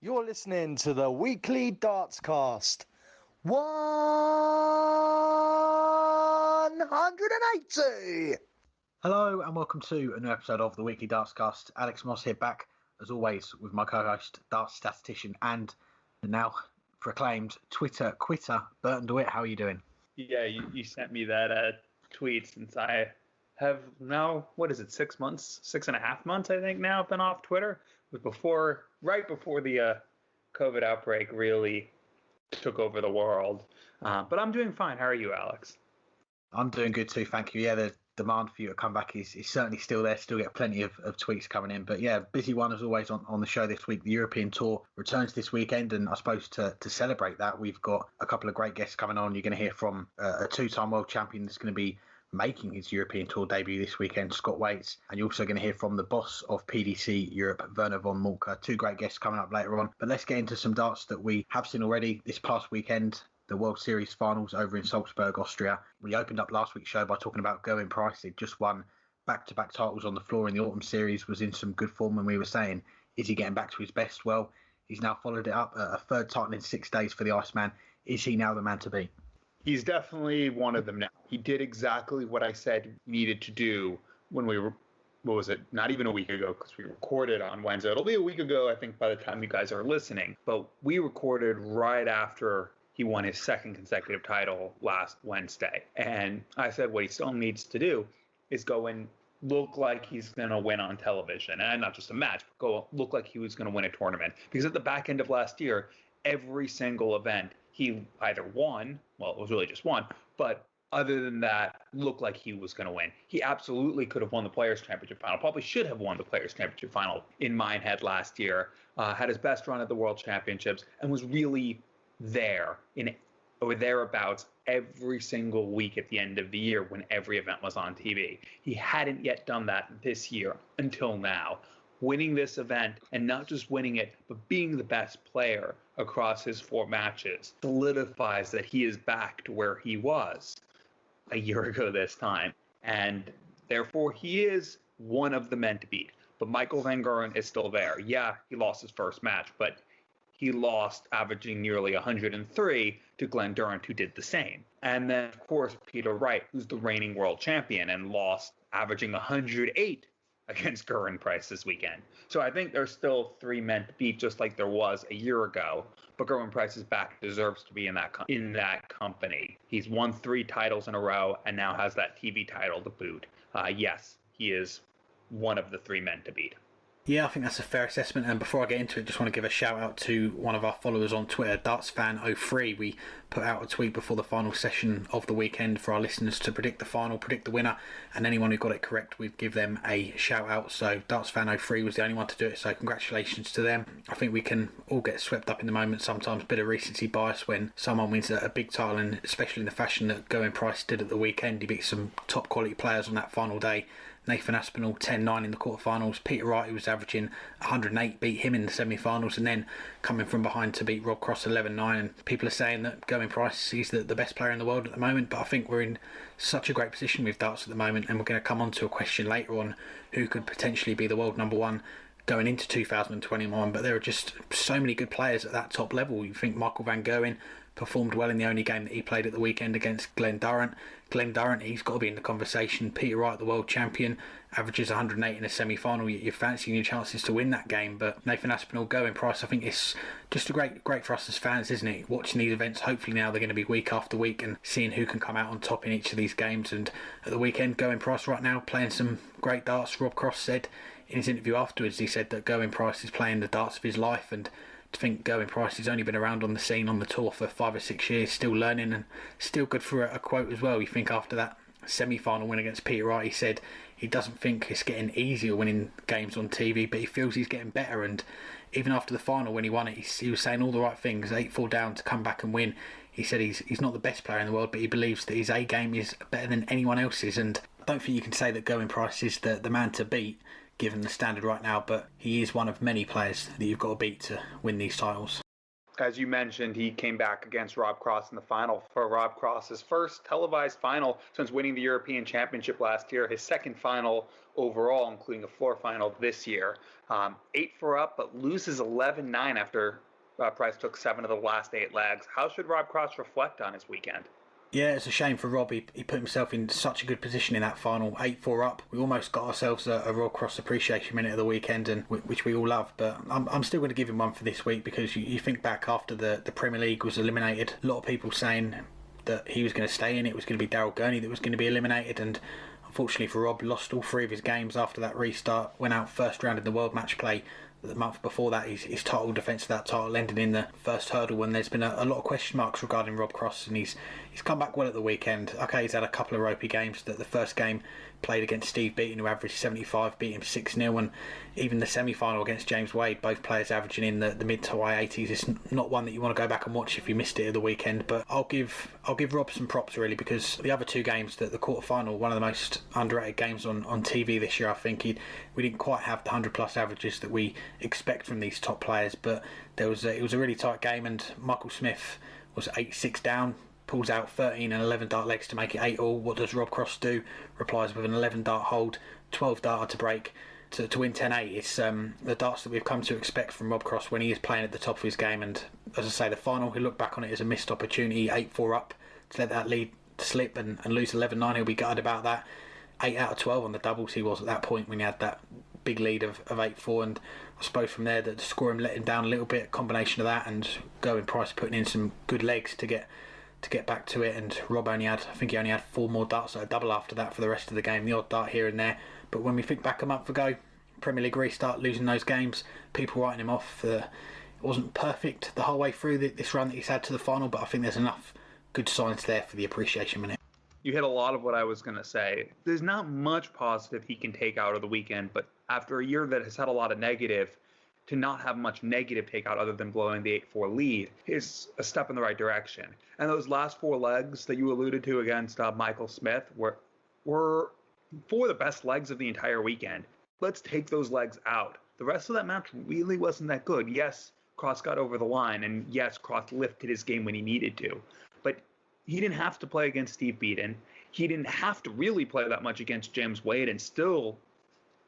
You're listening to the weekly Dartscast 180. Hello and welcome to a new episode of the weekly Dartscast. Alex Moss here, back as always with my co-host, darts statistician and the now proclaimed Twitter quitter, Burton DeWitt. How are you doing? Yeah, you sent me that tweet since I have now, 6 months, 6.5 months, I think now, been off Twitter. It was right before the COVID outbreak really took over the world. But I'm doing fine. How are you, Alex? I'm doing good too, thank you. Yeah, the demand for you to come back is certainly still there. Still get plenty of tweets coming in. But yeah, busy one as always on the show this week. The European Tour returns this weekend, and I suppose to celebrate that, we've got a couple of great guests coming on. You're going to hear from a two-time world champion that's going to be making his European Tour debut this weekend, Scott Waits, and you're also going to hear from the boss of PDC Europe, Werner von Moltke. Two great guests coming up later on. But let's get into some darts that we have seen already this past weekend. The World Series finals over in Salzburg, Austria. We opened up last week's show by talking about Gerwyn Price. He'd just won back-to-back titles on the floor in the Autumn Series, was in some good form, and we were saying, is he getting back to his best? Well, he's now followed it up, a third title in 6 days for the Iceman. Is he now the man to beat? He's definitely one of them now. He did exactly what I said he needed to do when we were, not even a week ago, because we recorded on Wednesday. It'll be a week ago, I think, by the time you guys are listening. But we recorded right after he won his second consecutive title last Wednesday. And I said what he still needs to do is go and look like he's going to win on television. And not just a match, but go look like he was going to win a tournament. Because at the back end of last year, every single event he either won, well, it was really just one, but other than that, looked like he was going to win. He absolutely could have won the Players' Championship final, probably should have won the Players' Championship final in Minehead last year, had his best run at the World Championships, and was really there in or thereabouts every single week at the end of the year when every event was on TV. He hadn't yet done that this year until now. Winning this event, and not just winning it, but being the best player across his 4 matches, solidifies that he is back to where he was a year ago this time. And therefore, he is one of the men to beat. But Michael van Gerwen is still there. Yeah, he lost his first match, but he lost averaging nearly 103 to Glenn Durrant, who did the same. And then, of course, Peter Wright, who's the reigning world champion and lost averaging 108 against Gerwyn Price this weekend. So I think there's still 3 men to beat, just like there was a year ago. But Gerwyn Price is back, deserves to be in that company. He's won 3 titles in a row and now has that TV title to boot. Yes, he is one of the 3 men to beat. Yeah, I think that's a fair assessment. And before I get into it, just want to give a shout out to one of our followers on Twitter, DartsFan03. We put out a tweet before the final session of the weekend for our listeners to predict the final, predict the winner, and anyone who got it correct, we'd give them a shout out. So DartsFan03 was the only one to do it, so congratulations to them. I think we can all get swept up in the moment sometimes, a bit of recency bias when someone wins a big title, and especially in the fashion that Gerwyn Price did at the weekend. He beat some top quality players on that final day. Nathan Aspinall 10-9 in the quarterfinals. Peter Wright, who was averaging 108, beat him in the semi-finals, and then coming from behind to beat Rob Cross 11-9. And people are saying that Gerwyn Price is the best player in the world at the moment, but I think we're in such a great position with darts at the moment, and we're going to come on to a question later on who could potentially be the world number 1 going into 2021, but there are just so many good players at that top level. You think Michael van Gerwen performed well in the only game that he played at the weekend against Glenn Durrant. Glenn Durrant, he's got to be in the conversation. Peter Wright, the world champion, averages 108 in a semi-final. You're fancying your chances to win that game, but Nathan Aspinall, Gerwyn Price, I think it's just a great for us as fans, isn't it? Watching these events, hopefully now they're going to be week after week, and seeing who can come out on top in each of these games. And at the weekend, Gerwyn Price right now playing some great darts. Rob Cross said in his interview afterwards, he said that Gerwyn Price is playing the darts of his life, and to think Gerwyn Price has only been around on the scene on the tour for 5 or 6 years, still learning and still good for a quote as well. You think after that semi-final win against Peter Wright, he said he doesn't think it's getting easier winning games on TV, but he feels he's getting better. And even after the final when he won it, he was saying all the right things. 8-4 down to come back and win. He said he's not the best player in the world, but he believes that his A game is better than anyone else's. And I don't think you can say that Gerwyn Price is the man to beat given the standard right now, but he is one of many players that you've got to beat to win these titles. As you mentioned, he came back against Rob Cross in the final for Rob Cross's first televised final since winning the European Championship last year, his second final overall, including a floor final this year. 8-4 up, but loses 11-9 after Price took 7 of the last 8 legs. How should Rob Cross reflect on his weekend? Yeah, it's a shame for Rob. He put himself in such a good position in that final, 8-4 up. We almost got ourselves a Rob Cross appreciation minute of the weekend, and which we all love. But I'm still going to give him one for this week, because you think back after the Premier League was eliminated, a lot of people saying that he was going to stay in. It was going to be Daryl Gurney that was going to be eliminated, and unfortunately for Rob, lost all 3 of his games after that restart. Went out first round in the World Match Play. The month before that, his title defence of that title ended in the first hurdle, when there's been a lot of question marks regarding Rob Cross, and he's come back well at the weekend. Okay, he's had a couple of ropey games. The first game played against Steve Beaton, who averaged 75, beat him 6-0, and even the semi-final against James Wade, both players averaging in the mid to high 80s. It's not one that you want to go back and watch if you missed it at the weekend, but I'll give Rob some props, really, because the other 2 games, the quarter-final, one of the most underrated games on TV this year, I think. We didn't quite have the 100-plus averages that we expect from these top players, but it was a really tight game, and Michael Smith was 8-6 down, pulls out 13 and 11 dart legs to make it 8-all. What does Rob Cross do? Replies with an 11 dart hold, 12 darter to break to win 10-8. It's the darts that we've come to expect from Rob Cross when he is playing at the top of his game. And as I say, the final, he'll look back on it as a missed opportunity, 8-4 up, to let that lead slip and lose 11-9. He'll be gutted about that. 8 out of 12 on the doubles he was at that point when he had that big lead of 8-4, and I suppose from there that the scoring let him down a little bit. A combination of that and Gerwyn Price putting in some good legs to get back to it, and Rob only had 4 more darts at a double after that for the rest of the game, the odd dart here and there. But when we think back a month ago, Premier League restart, losing those games, people writing him off. It wasn't perfect the whole way through this run that he's had to the final, but I think there's enough good signs there for the appreciation minute. You hit a lot of what I was going to say. There's not much positive he can take out of the weekend, but after a year that has had a lot of negative, to not have much negative takeout other than blowing the 8-4 lead is a step in the right direction. And those last 4 legs that you alluded to against Michael Smith were 4 of the best legs of the entire weekend. Let's take those legs out. The rest of that match really wasn't that good. Yes, Cross got over the line, and yes, Cross lifted his game when he needed to. But he didn't have to play against Steve Beaton. He didn't have to really play that much against James Wade and still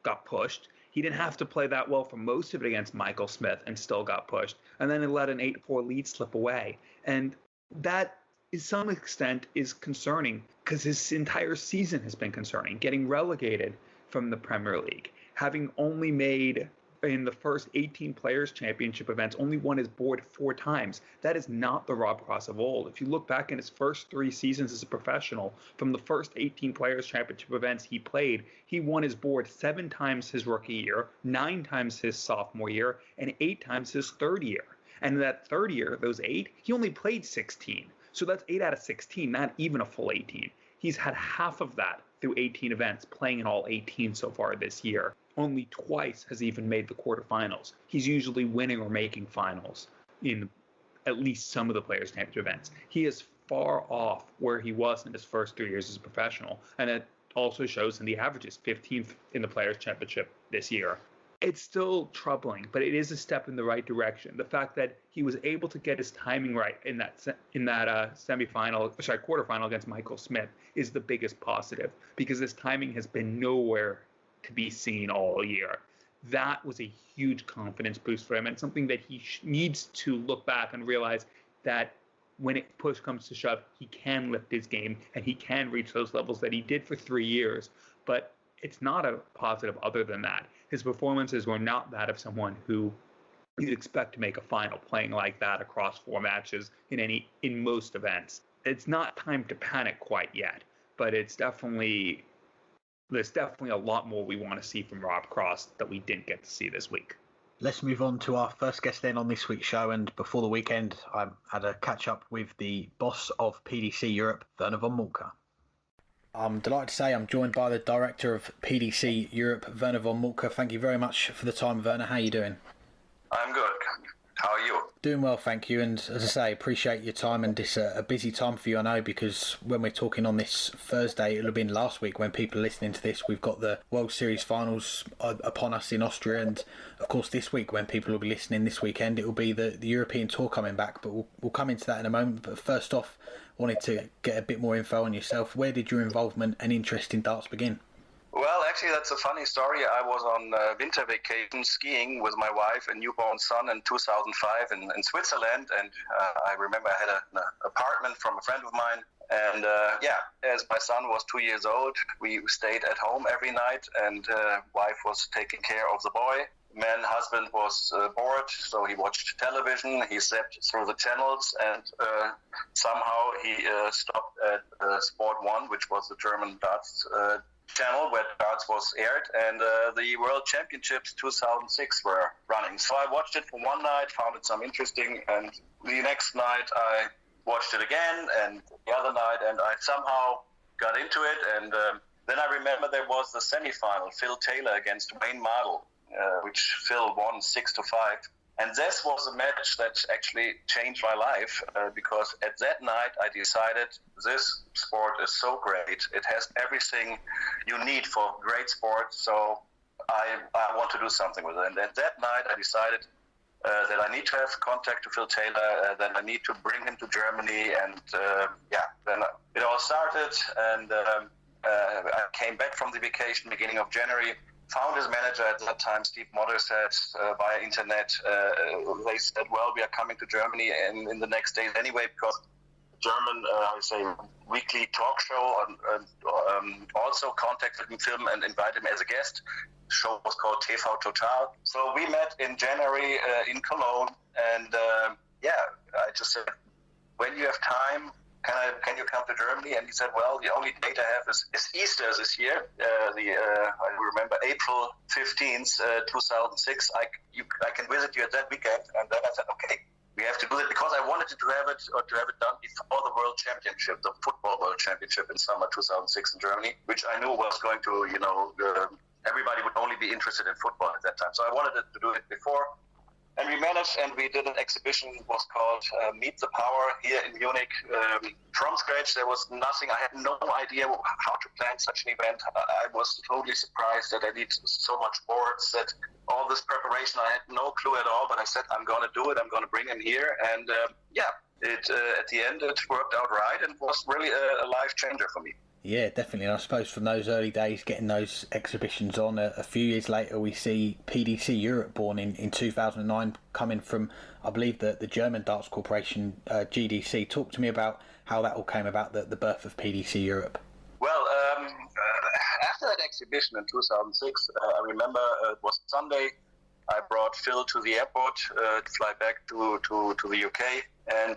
got pushed. He didn't have to play that well for most of it against Michael Smith and still got pushed. And then he let an 8-4 lead slip away. And that, to some extent, is concerning because his entire season has been concerning. Getting relegated from the Premier League, having only made, in the first 18 Players' Championship events, only won his board 4 times. That is not the Rob Cross of old. If you look back in his first 3 seasons as a professional, from the first 18 Players' Championship events he played, he won his board 7 times his rookie year, 9 times his sophomore year, and 8 times his third year. And in that third year, those 8, he only played 16. So that's 8 out of 16, not even a full 18. He's had half of that through 18 events, playing in all 18 so far this year. Only twice has he even made the quarterfinals. He's usually winning or making finals in at least some of the Players' Championship events. He is far off where he was in his first 3 years as a professional, and it also shows in the averages, 15th in the Players' Championship this year. It's still troubling, but it is a step in the right direction. The fact that he was able to get his timing right in that quarterfinal against Michael Smith is the biggest positive, because his timing has been nowhere to be seen all year. That was a huge confidence boost for him, and something that he needs to look back and realize that when push comes to shove, he can lift his game and he can reach those levels that he did for 3 years. But it's not a positive other than that. His performances were not that of someone who you'd expect to make a final playing like that across 4 matches in most events. It's not time to panic quite yet, but there's definitely a lot more we want to see from Rob Cross that we didn't get to see this week. Let's move on to our first guest then on this week's show. And before the weekend, I had a catch up with the boss of PDC Europe, Verna Von Mulker. I'm delighted to say I'm joined by the director of PDC Europe, Werner von Moltke. Thank you very much for the time, Werner. How are you doing? I'm good. How are you? Doing well, thank you. And as I say, appreciate your time. And it's a busy time for you, I know, because when we're talking on this Thursday, it'll have been last week when people are listening to this. We've got the World Series finals upon us in Austria. And of course, this week, when people will be listening this weekend, it will be the European Tour coming back. But we'll come into that in a moment. But first off, wanted to get a bit more info on yourself. Where did your involvement and interest in darts begin? Well, actually, that's a funny story. I was on winter vacation skiing with my wife and newborn son in 2005 in Switzerland. And I remember I had an apartment from a friend of mine. And as my son was 2 years old, we stayed at home every night, and wife was taking care of the boy. Husband was bored, so he watched television. He zapped through the channels, and somehow he stopped at Sport 1, which was the German darts channel where darts was aired, and the World Championships 2006 were running. So I watched it for one night, found it some interesting, and the next night I watched it again, and the other night, and I somehow got into it. And then I remember there was the semi-final, Phil Taylor against Wayne Mardle, which Phil won 6-5. And this was a match that actually changed my life because at that night I decided this sport is so great. It has everything you need for great sport. So I want to do something with it. And at that night I decided that I need to have contact to Phil Taylor, that I need to bring him to Germany. And then it all started. And I came back from the vacation beginning of January. Found his manager at that time, Steve Motter, said via internet, they said, well, we are coming to Germany in the next days anyway, because German, weekly talk show also contacted him and invited him as a guest. The show was called TV Total. So we met in January in Cologne, and I just said, when you have time, can you come to Germany? And he said, well, the only date I have is Easter this year. I remember April 15th, 2006. I can visit you at that weekend. And then I said, okay, we have to do it, because I wanted to have it done before the World Championship, the Football World Championship in summer 2006 in Germany, which I knew was going to, everybody would only be interested in football at that time. So I wanted to do it before. And we managed, and we did an exhibition. It was called Meet the Power here in Munich. From scratch, there was nothing. I had no idea how to plan such an event. I was totally surprised that I need so much boards, that all this preparation, I had no clue at all. But I said, I'm going to do it. I'm going to bring him here. And at the end, it worked out right, and was really a life changer for me. Yeah, definitely. And I suppose from those early days, getting those exhibitions on, a few years later, we see PDC Europe born in 2009, coming from, I believe, the German Darts Corporation, GDC. Talk to me about how that all came about, the birth of PDC Europe. Well, after that exhibition in 2006, I remember it was Sunday. I brought Phil to the airport to fly back to the UK. And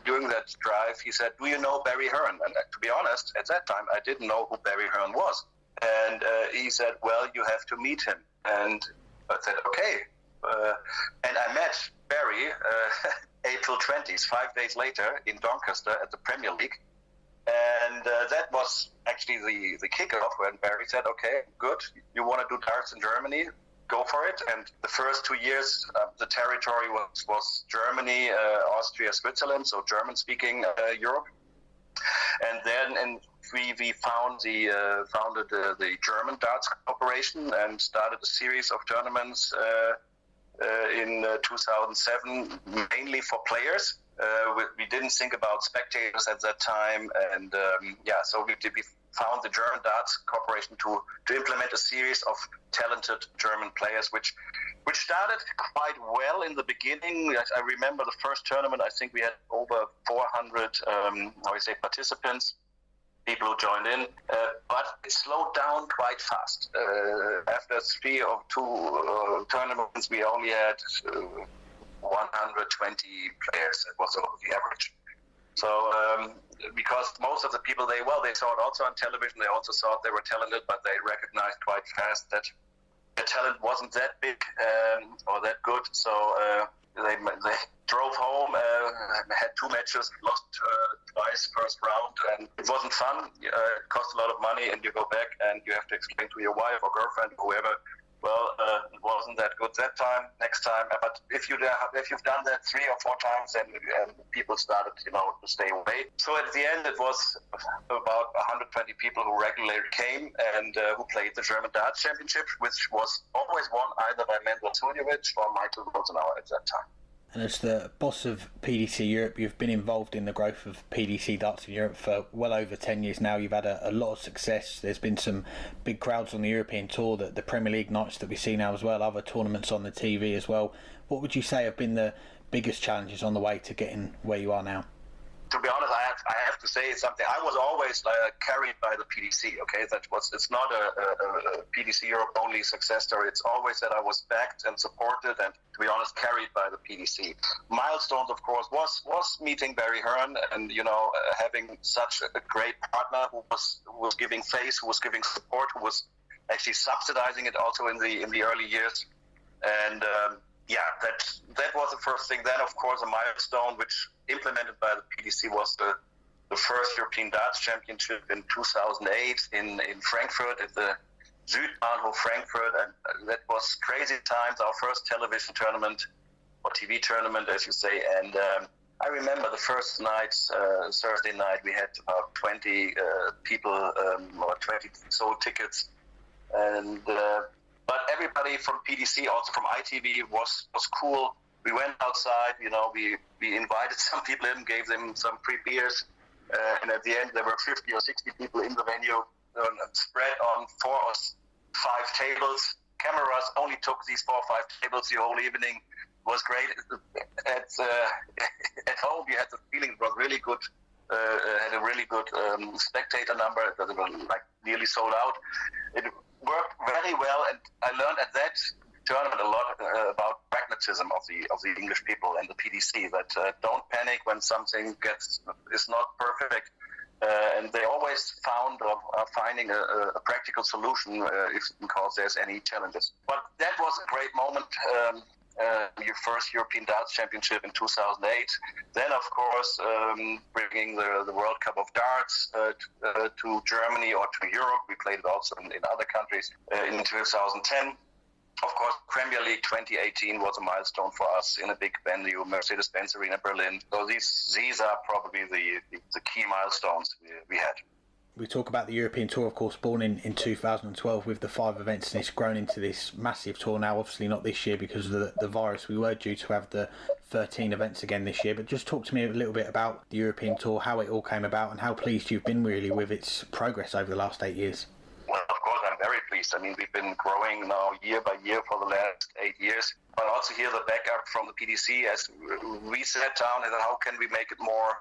during that drive, he said, do you know Barry Hearn? And to be honest, at that time, I didn't know who Barry Hearn was. And he said, well, you have to meet him. And I said, okay. And I met Barry April 20th, 5 days later, in Doncaster at the Premier League. And that was actually the kickoff when Barry said, okay, good, you want to do darts in Germany? Go for it. And the first 2 years, the territory was Germany, Austria, Switzerland, so German-speaking Europe. And then we founded the German Darts Corporation and started a series of tournaments in 2007, mainly for players. We didn't think about spectators at that time, and so we found the German Darts Corporation to implement a series of talented German players, which started quite well in the beginning. I remember the first tournament, I think we had over 400 participants, people who joined in, but it slowed down quite fast. After 3 or 2 tournaments, we only had 120 players. It was the average. So because most of the people, they saw it also on television, they also thought they were talented, but they recognized quite fast that their talent wasn't that big or that good. So they drove home, had 2 matches, lost twice first round, and it wasn't fun. It cost a lot of money, and you go back and you have to explain to your wife or girlfriend, whoever, well, it wasn't that good that time. Next time, but if you've done that 3 or 4 times, then people started, to stay away. So at the end, it was about 120 people who regularly came and who played the German Darts Championship, which was always won either by Merlin or Michael Rosenauer at that time. And as the boss of PDC Europe, you've been involved in the growth of PDC Darts in Europe for well over 10 years now. You've had a lot of success. There's been some big crowds on the European Tour, the Premier League nights that we see now as well, other tournaments on the TV as well. What would you say have been the biggest challenges on the way to getting where you are now? To be honest, I have to say something. I was always carried by the PDC. Okay, it's not a PDC Europe only success story. It's always that I was backed and supported, and to be honest, carried by the PDC. Milestones, of course, was meeting Barry Hearn, and having such a great partner who was giving face, who was giving support, who was actually subsidizing it also in the early years, and. That was the first thing. Then, of course, a milestone which implemented by the PDC was the first European Darts Championship in 2008 in Frankfurt at the Südbahnhof Frankfurt, and that was crazy times. Our first television tournament or TV tournament, as you say. And I remember the first night, Thursday night, we had about 20 people or 20 sold tickets, and. But everybody from PDC, also from ITV, was cool. We went outside, we invited some people in, gave them some free beers. And at the end, there were 50 or 60 people in the venue, spread on 4 or 5 tables. Cameras only took these 4 or 5 tables the whole evening. It was great. At home, you had the feeling it was really good. Had a really good spectator number. It was nearly sold out. It worked very well, and I learned at that tournament a lot about pragmatism of the English people and the PDC. That don't panic when something is not perfect, and they always found or are finding a practical solution because there's any challenges. But that was a great moment. Your first European Darts Championship in 2008. Then, of course, bringing the World Cup of Darts to Germany or to Europe. We played it also in other countries in 2010. Of course, Premier League 2018 was a milestone for us in a big venue, Mercedes-Benz Arena, Berlin. So these are probably the key milestones we had. We talk about the European Tour, of course, born in 2012 with the 5 events, and it's grown into this massive tour now. Obviously not this year because of the virus. We were due to have the 13 events again this year, but just talk to me a little bit about the European Tour, how it all came about, and how pleased you've been really with its progress over the last 8 years. Well, of course, I'm very pleased. I mean, we've been growing now year by year for the last 8 years, but also here the backup from the PDC as we sat down and how can we make it more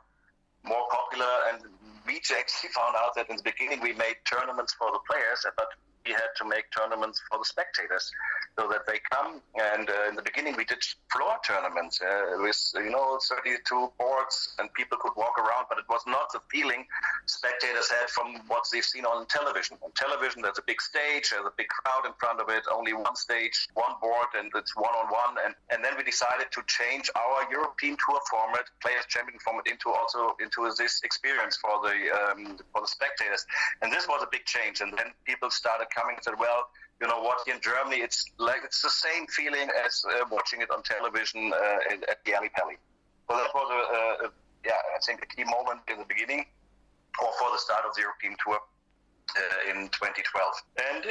popular, and we actually found out that in the beginning we made tournaments for the players, but we had to make tournaments for the spectators so that they come. And in the beginning we did floor tournaments with 32 boards and people could walk around, but it was not the feeling spectators had from what they've seen on television. On television there's a big stage, there's a big crowd in front of it, only one stage, one board, and it's one-on-one. And then we decided to change our European Tour format, Players Champion format, into this experience for the spectators. And this was a big change. And then people started coming and said, well, you know what, in Germany it's the same feeling as watching it on television at the Alley Pally. So that was I think a key moment in the beginning, or for the start of the European Tour in 2012. And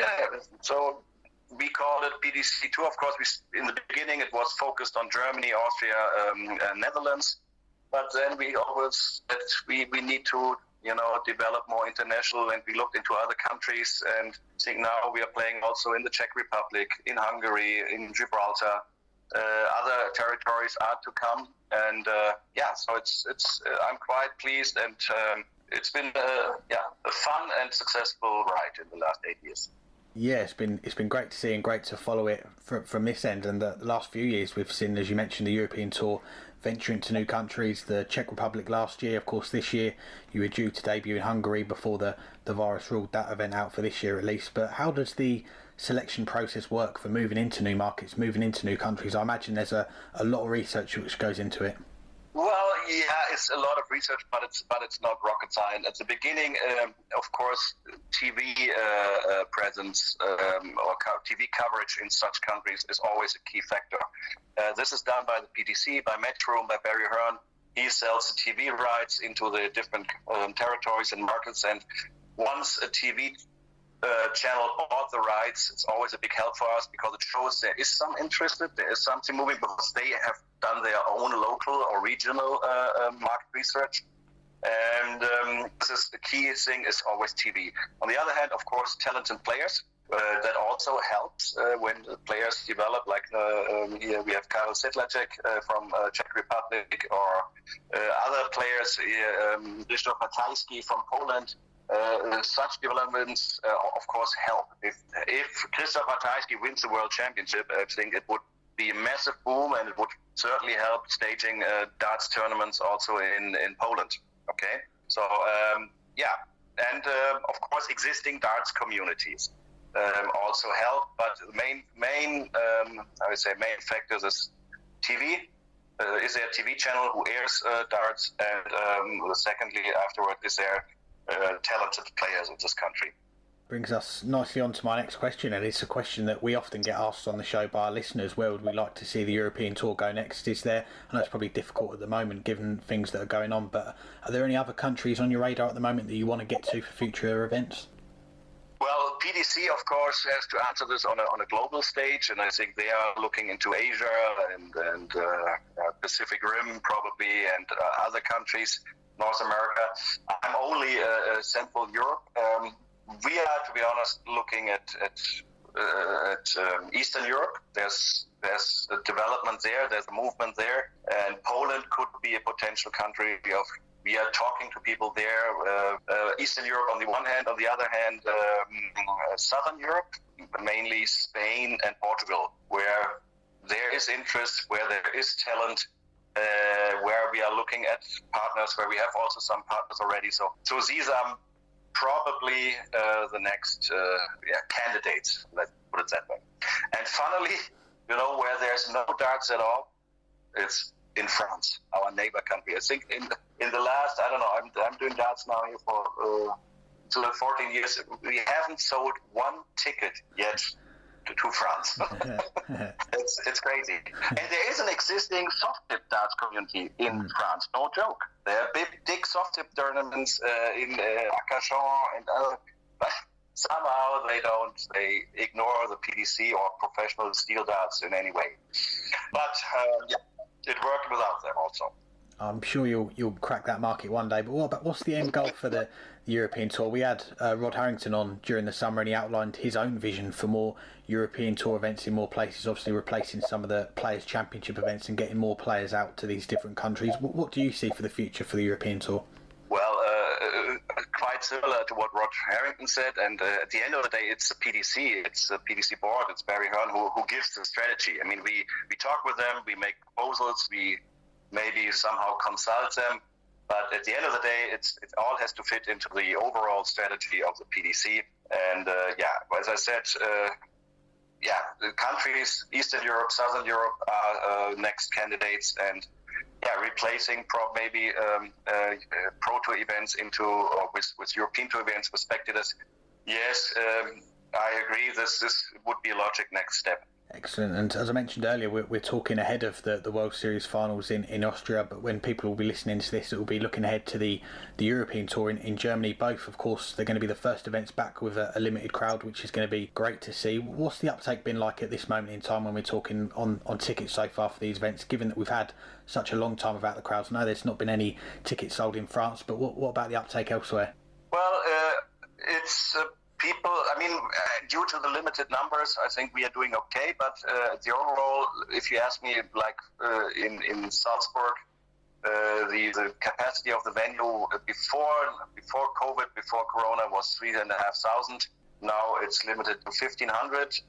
so we called it PDC Tour. Of course, in the beginning it was focused on Germany, Austria, Netherlands, but then we always said we need to develop more international, and we looked into other countries, and I think now we are playing also in the Czech Republic, in Hungary, in Gibraltar. Other territories are to come, and so it's I'm quite pleased, and it's been a fun and successful ride in the last 8 years. Yeah, it's been great to see and great to follow it from this end. And the last few years we've seen, as you mentioned, the European Tour venture into new countries. The Czech Republic last year, of course this year you were due to debut in Hungary before the virus ruled that event out for this year at least. But how does the selection process work for moving into new markets, moving into new countries? I imagine there's a lot of research which goes into it. Well, yeah, it's a lot of research, but it's not rocket science. At the beginning, of course, TV presence or TV coverage in such countries is always a key factor. This is done by the PDC, by Metro, by Barry Hearn. He sells the TV rights into the different territories and markets, and once a TV channel bought the rights, it's always a big help for us because it shows there is some interest, there is something moving, because they have done their own local or regional market research. And this is the key thing is always TV. On the other hand, of course, talented players. That also helps when the players develop, like here we have Karel Sedlacek from Czech Republic, or other players, Krzysztof Ratajski from Poland. Such developments, of course, help. If Krzysztof Ratajski wins the World Championship, I think it would be a massive boom, and it would certainly help staging darts tournaments also in Poland. Okay, so yeah, and of course, existing darts communities also help. But the main I would say main factors is TV. Is there a TV channel who airs darts, and secondly, afterward, is there talented players in this country. Brings us nicely on to my next question, and it's a question that we often get asked on the show by our listeners. Where would we like to see the European Tour go next? Is there, I know it's probably difficult at the moment given things that are going on, but are there any other countries on your radar at the moment that you want to get to for future events? Well, PDC, of course, has to answer this on a global stage, and I think they are looking into Asia and Pacific Rim probably, and other countries. North America. I'm only Central Europe. We are, to be honest, looking at Eastern Europe. There's a development there. There's a movement there, and Poland could be a potential country. We are talking to people there. Eastern Europe on the one hand, on the other hand, Southern Europe, mainly Spain and Portugal, where there is interest, where there is talent. Where we are looking at partners, where we have also some partners already. So these are probably the next candidates, let's put it that way. And finally, where there's no darts at all, it's in France, our neighbor country. I think in the last, I don't know, I'm doing darts now here for 14 years. We haven't sold one ticket yet to France. It's crazy. And there is an existing soft tip darts community in France, no joke. There are big soft tip tournaments in Arcachon and other, but somehow they ignore the PDC or professional steel darts in any way. But yeah, it worked without them also. I'm sure you'll crack that market one day. But what's the end goal for the European Tour? We had Rod Harrington on during the summer, and he outlined his own vision for more European Tour events in more places, obviously replacing some of the Players' Championship events and getting more players out to these different countries. What do you see for the future for the European Tour? Well, quite similar to what Rod Harrington said, and at the end of the day, it's the PDC, it's the PDC board, it's Barry Hearn who gives the strategy. I mean, we talk with them, we make proposals, we maybe somehow consult them, but at the end of the day, it all has to fit into the overall strategy of the PDC. And as I said, the countries, Eastern Europe, Southern Europe are next candidates, and replacing maybe Pro Tour events with European Tour events with spectators. Yes, I agree. This would be a logic next step. Excellent. And as I mentioned earlier, we're talking ahead of the World Series finals in Austria, but when people will be listening to this, it will be looking ahead to the European Tour in Germany. Both, of course, they're going to be the first events back with a limited crowd, which is going to be great to see. What's the uptake been like at this moment in time when we're talking on tickets so far for these events, given that we've had such a long time without the crowds? No, there's not been any tickets sold in France, but what about the uptake elsewhere? Well, it's... people, I mean, due to the limited numbers, I think we are doing okay. But the overall, if you ask me, like in Salzburg, the capacity of the venue before COVID, before Corona, was 3,500. Now it's limited to 1,500,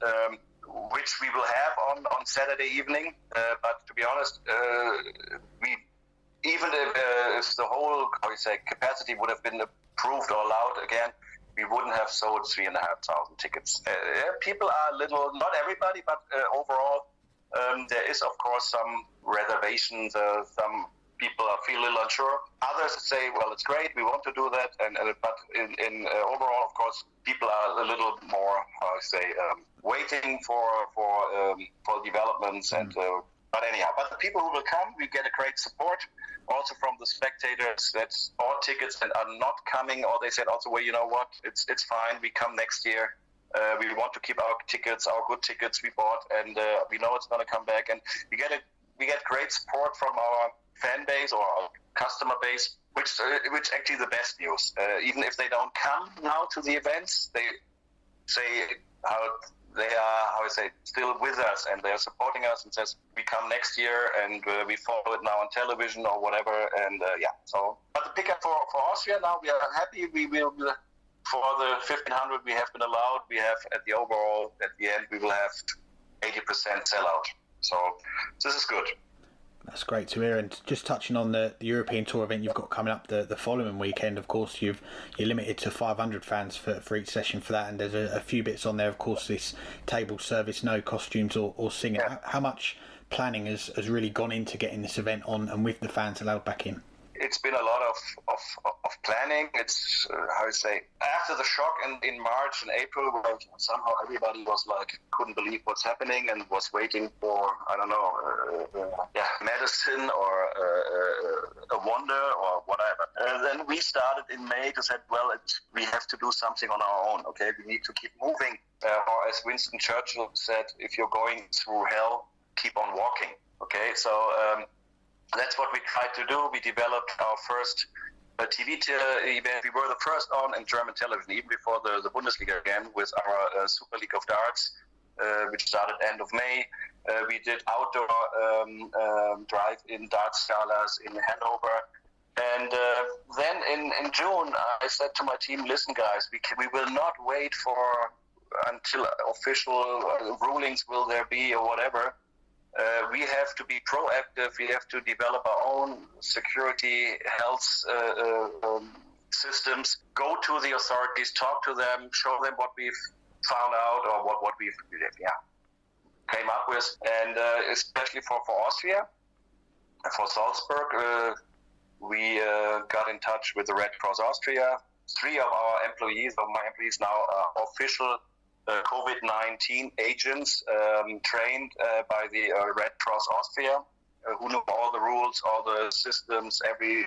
which we will have on Saturday evening. But to be honest, even if the whole capacity would have been approved or allowed again, we wouldn't have sold 3,500 tickets. People are a little, not everybody, but overall, there is, of course, some reservations, some people feel a little unsure. Others say, well, it's great, we want to do that, but in overall, of course, people are a little more, waiting for developments but anyhow, but the people who will come, we get a great support also from the spectators that bought tickets and are not coming, or they said also, well, you know what, it's fine, we come next year. We want to keep our tickets, our good tickets we bought, and we know it's going to come back. And we get great support from our fan base or our customer base, which actually the best news. Even if they don't come now to the events, they say how they are, still with us, and they're supporting us, and says we come next year, and we follow it now on television or whatever. And so. But the pickup for Austria now, we are happy. We will. For the 1,500 we have been allowed, we have at the end, we will have 80% sellout. So this is good. That's great to hear. And just touching on the European Tour event you've got coming up the following weekend, of course, you're limited to 500 fans for each session for that. And there's a few bits on there, of course, this table service, no costumes or singing. Yeah. How much planning has really gone into getting this event on and with the fans allowed back in? It's been a lot of planning. It's after the shock in March and April, where somehow everybody was like couldn't believe what's happening and was waiting for medicine or a wonder or whatever. Then we started in May to say, well, we have to do something on our own. Okay, we need to keep moving. Or as Winston Churchill said, if you're going through hell, keep on walking. Okay, so. That's what we tried to do. We developed our first TV event. We were the first on in German television, even before the Bundesliga again, with our Super League of Darts, which started end of May. We did outdoor drive-in dart scalas in Hanover. And then in June, I said to my team, listen, guys, we will not wait until official rulings will there be or whatever. We have to be proactive. We have to develop our own security, health systems. Go to the authorities, talk to them, show them what we've found out or what we've came up with. And especially for Austria, for Salzburg, we got in touch with the Red Cross Austria. 3 of my employees now are official COVID-19 agents trained by the Red Cross Austria, who know all the rules, all the systems, every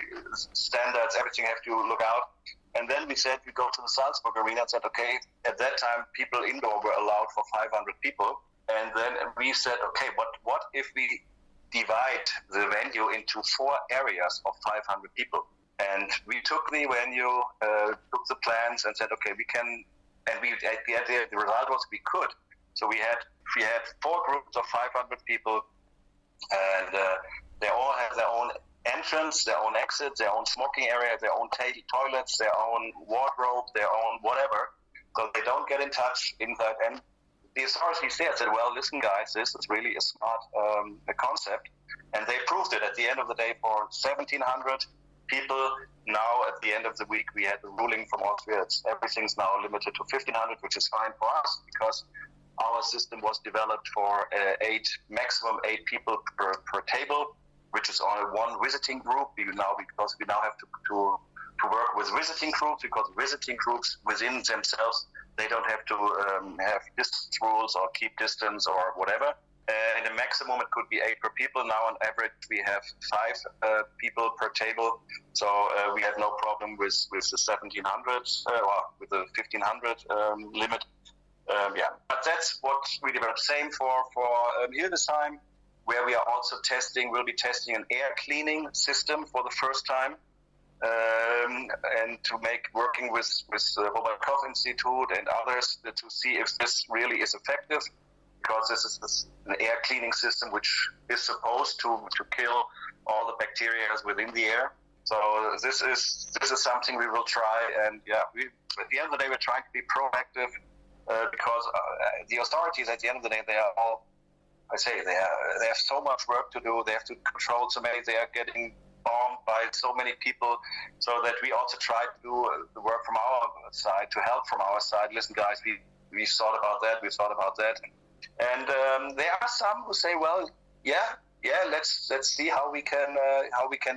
standards, everything have to look out. And then we said we go to the Salzburg arena and said, okay, at that time people indoor were allowed for 500 people. And then we said, okay, what if we divide the venue into 4 areas of 500 people? And we took the venue, took the plans and said, okay, we can. And the result was we could. So we had 4 groups of 500 people, and they all have their own entrance, their own exit, their own smoking area, their own toilets, their own wardrobe, their own whatever. So they don't get in touch in that. And the authorities there said, well, listen, guys, this is really a smart concept. And they proved it at the end of the day for 1,700 people. Now, at the end of the week, we had the ruling from Austria. Everything's now limited to 1,500, which is fine for us because our system was developed for maximum 8 people per table, which is only one visiting group. Because we now have to work with visiting groups, because visiting groups within themselves, they don't have to have distance rules or keep distance or whatever. In the maximum, it could be 8 per people. Now, on average, we have 5 people per table. So we had no problem with the 1,700 or with the 1,500 limit. But that's what we developed. Same for Hildesheim, where we are also we'll be testing an air cleaning system for the first time. And to working with the Robert Koch Institute and others to see if this really is effective. Because this is an air cleaning system which is supposed to kill all the bacteria within the air. So this is something we will try. And at the end of the day, we're trying to be proactive because the authorities, at the end of the day, they are all, they have so much work to do. They have to control so many. They are getting bombed by so many people. So that we also try to do the work from our side, to help from our side. Listen, guys, we thought about that. We thought about that. And there are some who say, well, let's see how we can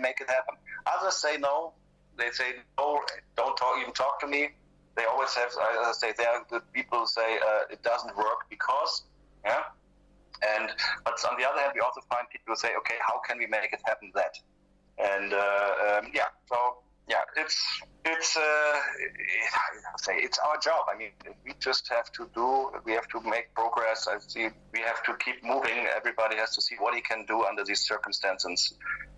make it happen. Others say no. They say no, don't talk to me. They always have. I say there are the people who say it doesn't work because, yeah. But on the other hand, we also find people who say, okay, how can we make it happen that? And it's our job. I mean, we just have to make progress. We have to keep moving. Everybody has to see what he can do under these circumstances,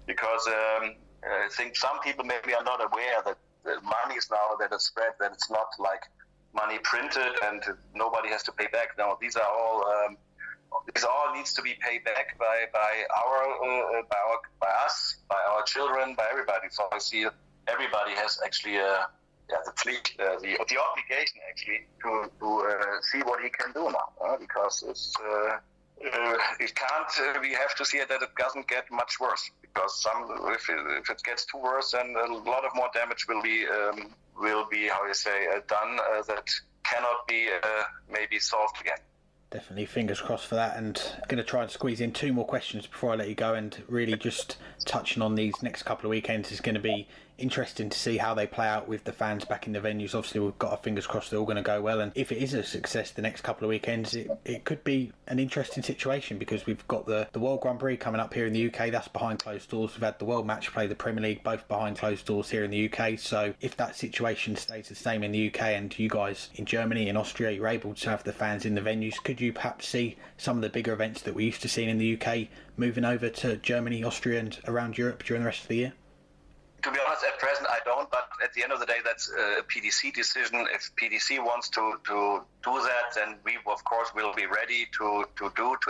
because I think some people maybe are not aware that the money is now that it's spread, that it's not like money printed and nobody has to pay back. No, these are all. This all needs to be paid back by us, by our children, by everybody. So I see everybody has actually the obligation actually to see what he can do now, because it can't. We have to see that it doesn't get much worse, because if it gets too worse, then a lot of more damage will be done that cannot be maybe solved again. Definitely, fingers crossed for that. And I'm going to try and squeeze in 2 more questions before I let you go, and really just touching on these next couple of weekends is going to be interesting to see how they play out with the fans back in the venues. Obviously, we've got our fingers crossed they're all going to go well, and if it is a success the next couple of weekends, it could be an interesting situation, because we've got the World Grand Prix coming up here in the UK. That's behind closed doors. We've had the World Match Play, the Premier League, both behind closed doors here in the UK. So if that situation stays the same in the UK, and you guys in Germany and Austria, you're able to have the fans in the venues, could you perhaps see some of the bigger events that we used to see in the UK moving over to Germany, Austria and around Europe during the rest of the year? To be honest, at present I don't, but at the end of the day, that's a PDC decision. If PDC wants to do that, then we of course will be ready to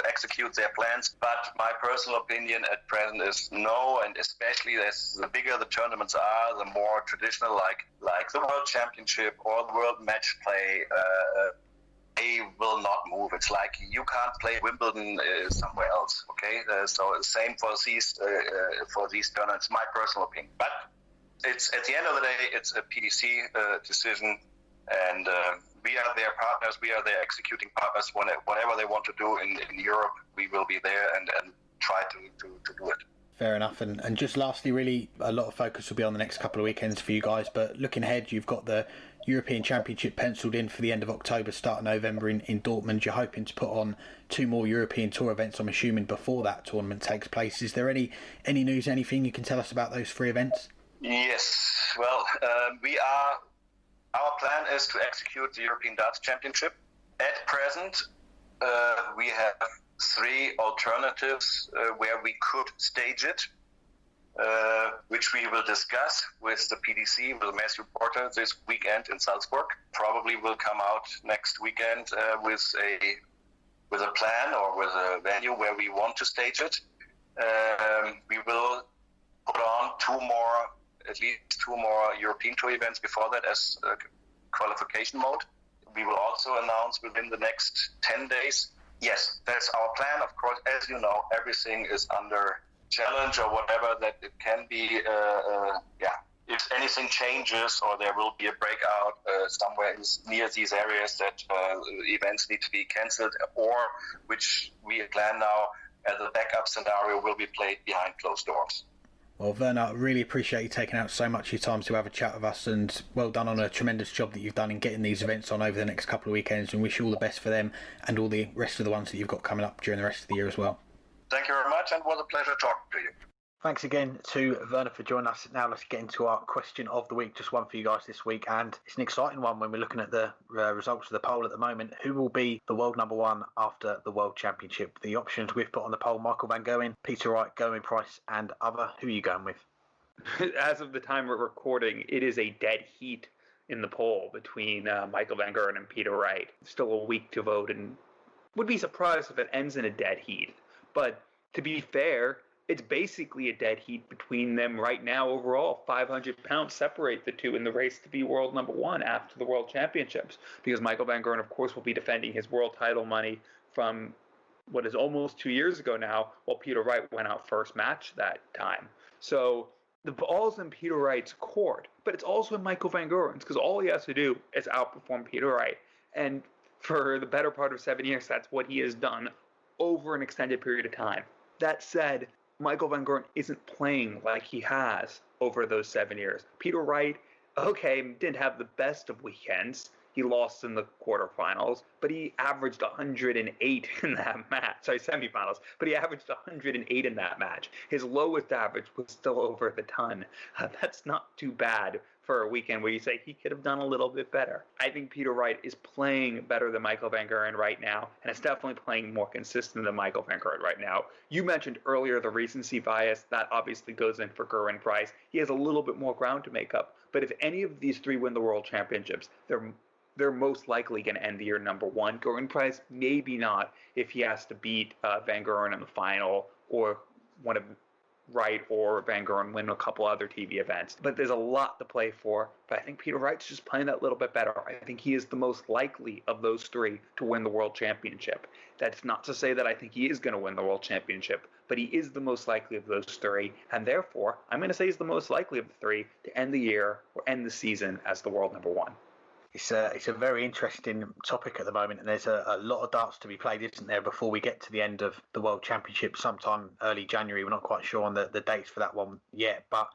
execute their plans. But my personal opinion at present is no, and especially as the bigger the tournaments are, the more traditional, like the World Championship or the World Match Play, they will not move. It's like you can't play Wimbledon somewhere else. Okay, so same for these tournaments. My personal opinion, but it's at the end of the day, it's a PDC decision, and we are their partners. We are their executing partners. Whatever they want to do in Europe, we will be there and try to do it. Fair enough. And just lastly, really, a lot of focus will be on the next couple of weekends for you guys, but looking ahead, you've got the European Championship penciled in for the end of October, start of November in Dortmund. You're hoping to put on 2 more European Tour events, I'm assuming, before that tournament takes place. Is there any news, anything you can tell us about those 3 events? Yes. Well, our plan is to execute the European Darts Championship. At present, we have 3 alternatives where we could stage it, which we will discuss with the PDC, with Matthew Porter this weekend in Salzburg. Probably will come out next weekend with a plan or with a venue where we want to stage it. We will put on at least two more European Tour events before that as qualification mode. We will also announce within the next 10 days. Yes, that's our plan. Of course, as you know, everything is under challenge or whatever that it can be. If anything changes or there will be a breakout somewhere near these areas that events need to be cancelled, or which we plan now as a backup scenario will be played behind closed doors. Well, Werner, I really appreciate you taking out so much of your time to have a chat with us, and well done on a tremendous job that you've done in getting these events on over the next couple of weekends, and wish you all the best for them and all the rest of the ones that you've got coming up during the rest of the year as well. Thank you very much, and it was a pleasure talking to you. Thanks again to Verna for joining us. Now let's get into our question of the week. Just one for you guys this week, and it's an exciting one when we're looking at the results of the poll at the moment. Who will be the world number 1 after the World Championship? The options we've put on the poll: Michael van Gerwen, Peter Wright, Gerwyn Price and other. Who are you going with? As of the time we're recording, it is a dead heat in the poll between Michael van Gerwen and Peter Wright. Still a week to vote, and would be surprised if it ends in a dead heat. But to be fair, it's basically a dead heat between them right now overall. 500 pounds separate the two in the race to be world number 1 after the World Championships, because Michael van Gerwen, of course, will be defending his world title money from what is almost 2 years ago now, while Peter Wright went out first match that time. So the ball's in Peter Wright's court, but it's also in Michael van Gerwen's, because all he has to do is outperform Peter Wright. And for the better part of 7 years, that's what he has done over an extended period of time. That said, Michael Van Gerwen isn't playing like he has over those 7 years. Peter Wright, okay, didn't have the best of weekends. He lost in the quarterfinals, but he averaged 108 in that match. Sorry, semifinals, but he averaged 108 in that match. His lowest average was still over the ton. That's not too bad for a weekend where you say he could have done a little bit better. I think Peter Wright is playing better than Michael Van Gerwen right now, and it's definitely playing more consistent than Michael Van Gerwen right now. You mentioned earlier the recency bias. That obviously goes in for Gerwen Price. He has a little bit more ground to make up, but if any of these three win the World Championships, they're most likely going to end the year number one. Gerwen Price, maybe not if he has to beat Van Gerwen in the final, or one of Wright or Van Gerwen win a couple other TV events. But there's a lot to play for. But I think Peter Wright's just playing that little bit better. I think he is the most likely of those three to win the World Championship. That's not to say that I think he is going to win the World Championship, but he is the most likely of those three. And therefore, I'm going to say he's the most likely of the three to end the year or end the season as the world number one. It's a very interesting topic at the moment, and there's a lot of darts to be played, isn't there, before we get to the end of the World Championship sometime early January. We're not quite sure on the dates for that one yet, but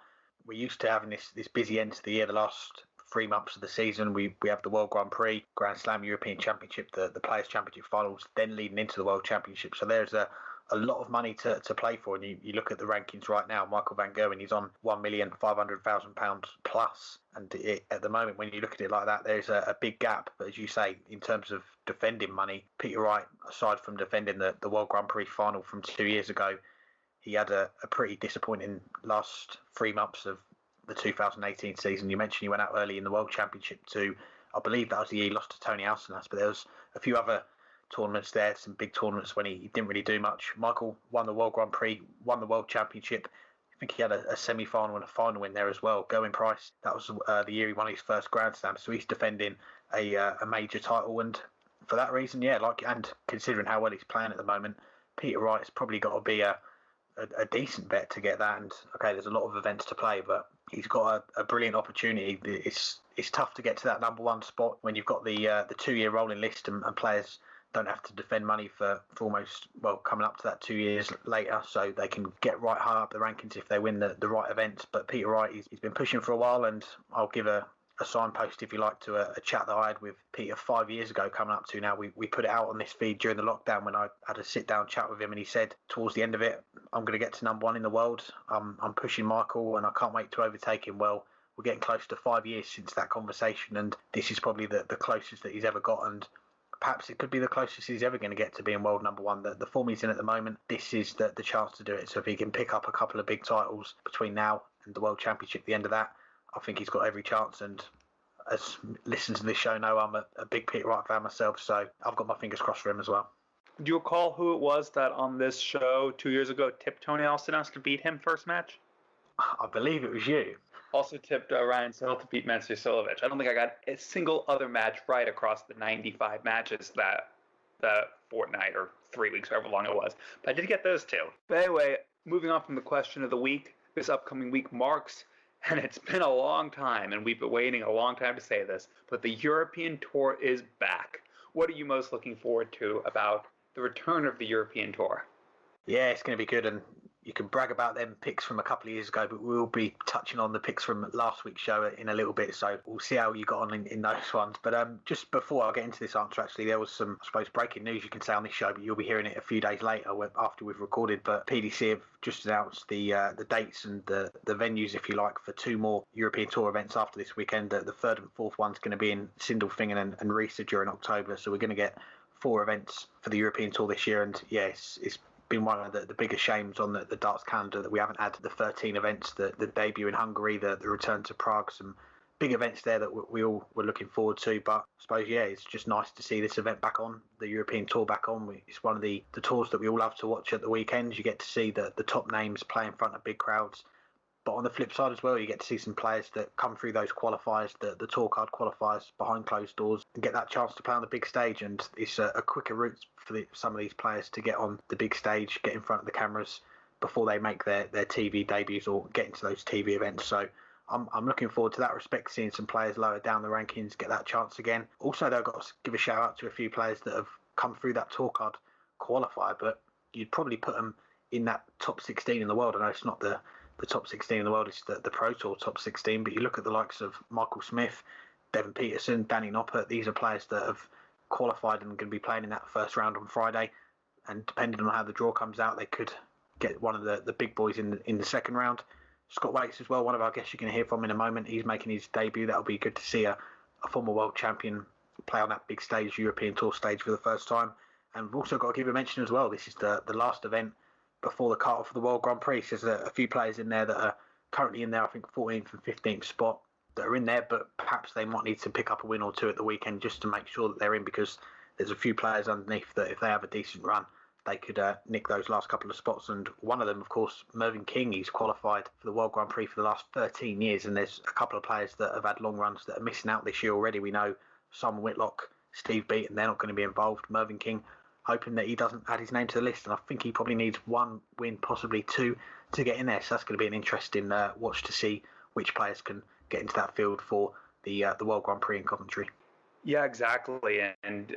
we're used to having this busy end to the year. The last 3 months of the season, we have the World Grand Prix, Grand Slam, European Championship, the Players' Championship finals, then leading into the World Championship. So there's a lot of money to play for, and you look at the rankings right now. Michael Van Gerwen, he's on £1,500,000 plus, and at the moment, when you look at it like that, there's a big gap. But as you say, in terms of defending money, Peter Wright, aside from defending the World Grand Prix final from 2 years ago, he had a pretty disappointing last 3 months of the 2018 season. You mentioned he went out early in the World Championship to, I believe that was the year he lost to Tony Alcinas, but there was a few other tournaments there, some big tournaments when he didn't really do much. Michael won the World Grand Prix, won the World Championship. I think he had a semi-final and a final in there as well. Gerwen Price, that was the year he won his first Grand Slam, so he's defending a major title, and for that reason, and considering how well he's playing at the moment, Peter Wright's probably got to be a decent bet to get that. And okay, there's a lot of events to play, but he's got a brilliant opportunity. It's tough to get to that number one spot when you've got the 2 year rolling list, and players don't have to defend money for almost, coming up to that 2 years later, so they can get right high up the rankings if they win the right events. But Peter Wright, he's been pushing for a while, and I'll give a signpost, if you like, to a chat that I had with Peter 5 years ago coming up to now. We put it out on this feed during the lockdown when I had a sit-down chat with him, and he said towards the end of it, I'm going to get to number one in the world. I'm pushing Michael, and I can't wait to overtake him. Well, we're getting close to 5 years since that conversation, and this is probably the closest that he's ever got, and perhaps it could be the closest he's ever going to get to being world number one. The form he's in at the moment, this is the chance to do it. So if he can pick up a couple of big titles between now and the World Championship at the end of that, I think he's got every chance. And as listeners to this show know, I'm a big Peter Wright fan myself, so I've got my fingers crossed for him as well. Do you recall who it was that on this show 2 years ago tipped Tony Alcinas to beat him first match? I believe it was you. Also tipped Ryan Sill to beat Mensur Silovic. I don't think I got a single other match right across the 95 matches that fortnight or 3 weeks, however long it was. But I did get those two. But anyway, moving on from the question of the week, this upcoming week marks, and it's been a long time, and we've been waiting a long time to say this, but the European Tour is back. What are you most looking forward to about the return of the European Tour? Yeah, it's going to be good, and you can brag about them picks from a couple of years ago, but we'll be touching on the picks from last week's show in a little bit, so we'll see how you got on in those ones. But just before I get into this answer, actually, there was some, I suppose, breaking news you can say on this show, but you'll be hearing it a few days later after we've recorded. But PDC have just announced the dates and the venues, if you like, for two more European Tour events after this weekend. The third and fourth one's going to be in Sindelfingen and Riesa during October, so we're going to get 4 events for the European Tour this year. And yes, it's been one of the biggest shames on the darts calendar that we haven't had the 13 events, the debut in Hungary, the return to Prague, some big events there that we all were looking forward to. But I suppose, it's just nice to see this event back on, the European Tour back on. It's one of the tours that we all love to watch at the weekends. You get to see the top names play in front of big crowds. But on the flip side as well, you get to see some players that come through those qualifiers, the tour card qualifiers behind closed doors, and get that chance to play on the big stage. And it's a quicker route for some of these players to get on the big stage, get in front of the cameras before they make their TV debuts or get into those TV events. So I'm looking forward to that respect, seeing some players lower down the rankings get that chance again. Also, though, I've got to give a shout out to a few players that have come through that tour card qualifier, but you'd probably put them in that top 16 in the world. I know it's not the top 16 in the world, it's the Pro Tour top 16, but you look at the likes of Michael Smith, Devin Peterson, Danny Noppert, these are players that have qualified and going to be playing in that first round on Friday, and depending on how the draw comes out, they could get one of the big boys in the second round. Scott Waits as well, one of our guests you're going to hear from in a moment. He's making his debut. That'll be good to see a former world champion play on that big stage, European Tour stage, for the first time. And we've also got to give a mention as well, this is the last event before the cut-off of the World Grand Prix. So there's a few players in there that are currently in there, I think 14th and 15th spot, that are in there, but perhaps they might need to pick up a win or two at the weekend just to make sure that they're in, because there's a few players underneath that if they have a decent run, they could nick those last couple of spots. And one of them, of course, Merlin King, he's qualified for the World Grand Prix for the last 13 years, and there's a couple of players that have had long runs that are missing out this year already. We know Simon Whitlock, Steve Beaton, they're not going to be involved. Merlin King, hoping that he doesn't add his name to the list, and I think he probably needs one win, possibly two, to get in there. So that's going to be an interesting watch to see which players can get into that field for the World Grand Prix in Coventry. Yeah, exactly. And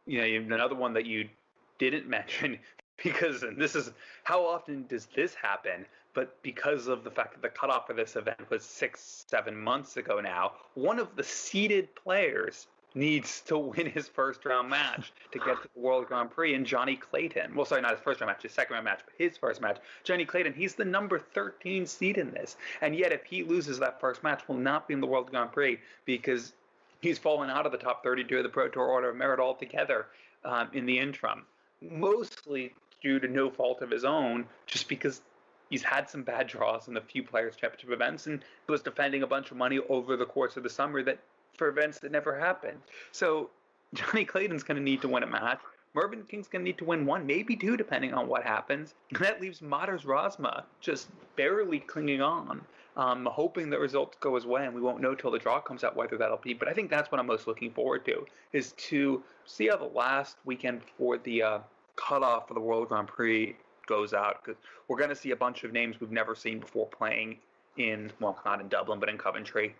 another one that you didn't mention, because, and this is, how often does this happen? But because of the fact that the cutoff for this event was 6-7 months ago now, one of the seeded players needs to win his first round match to get to the World Grand Prix, and Johnny Clayton. Well, sorry, not his first round match, his second round match, but his first match. Johnny Clayton, he's the number 13 seed in this. And yet, if he loses that first match, will not be in the World Grand Prix because he's fallen out of the top 32 of the Pro Tour Order of Merit altogether in the interim. Mostly due to no fault of his own, just because he's had some bad draws in the few Players' Championship events and was defending a bunch of money over the course of the summer that for events that never happened. So Johnny Clayton's going to need to win a match. Mervyn King's going to need to win one, maybe two, depending on what happens. And that leaves Matters Rosma just barely clinging on, hoping that results go his way, and we won't know till the draw comes out whether that'll be. But I think that's what I'm most looking forward to, is to see how the last weekend before the cutoff for the World Grand Prix goes out, because we're going to see a bunch of names we've never seen before playing in, well, not in Dublin, but in Coventry.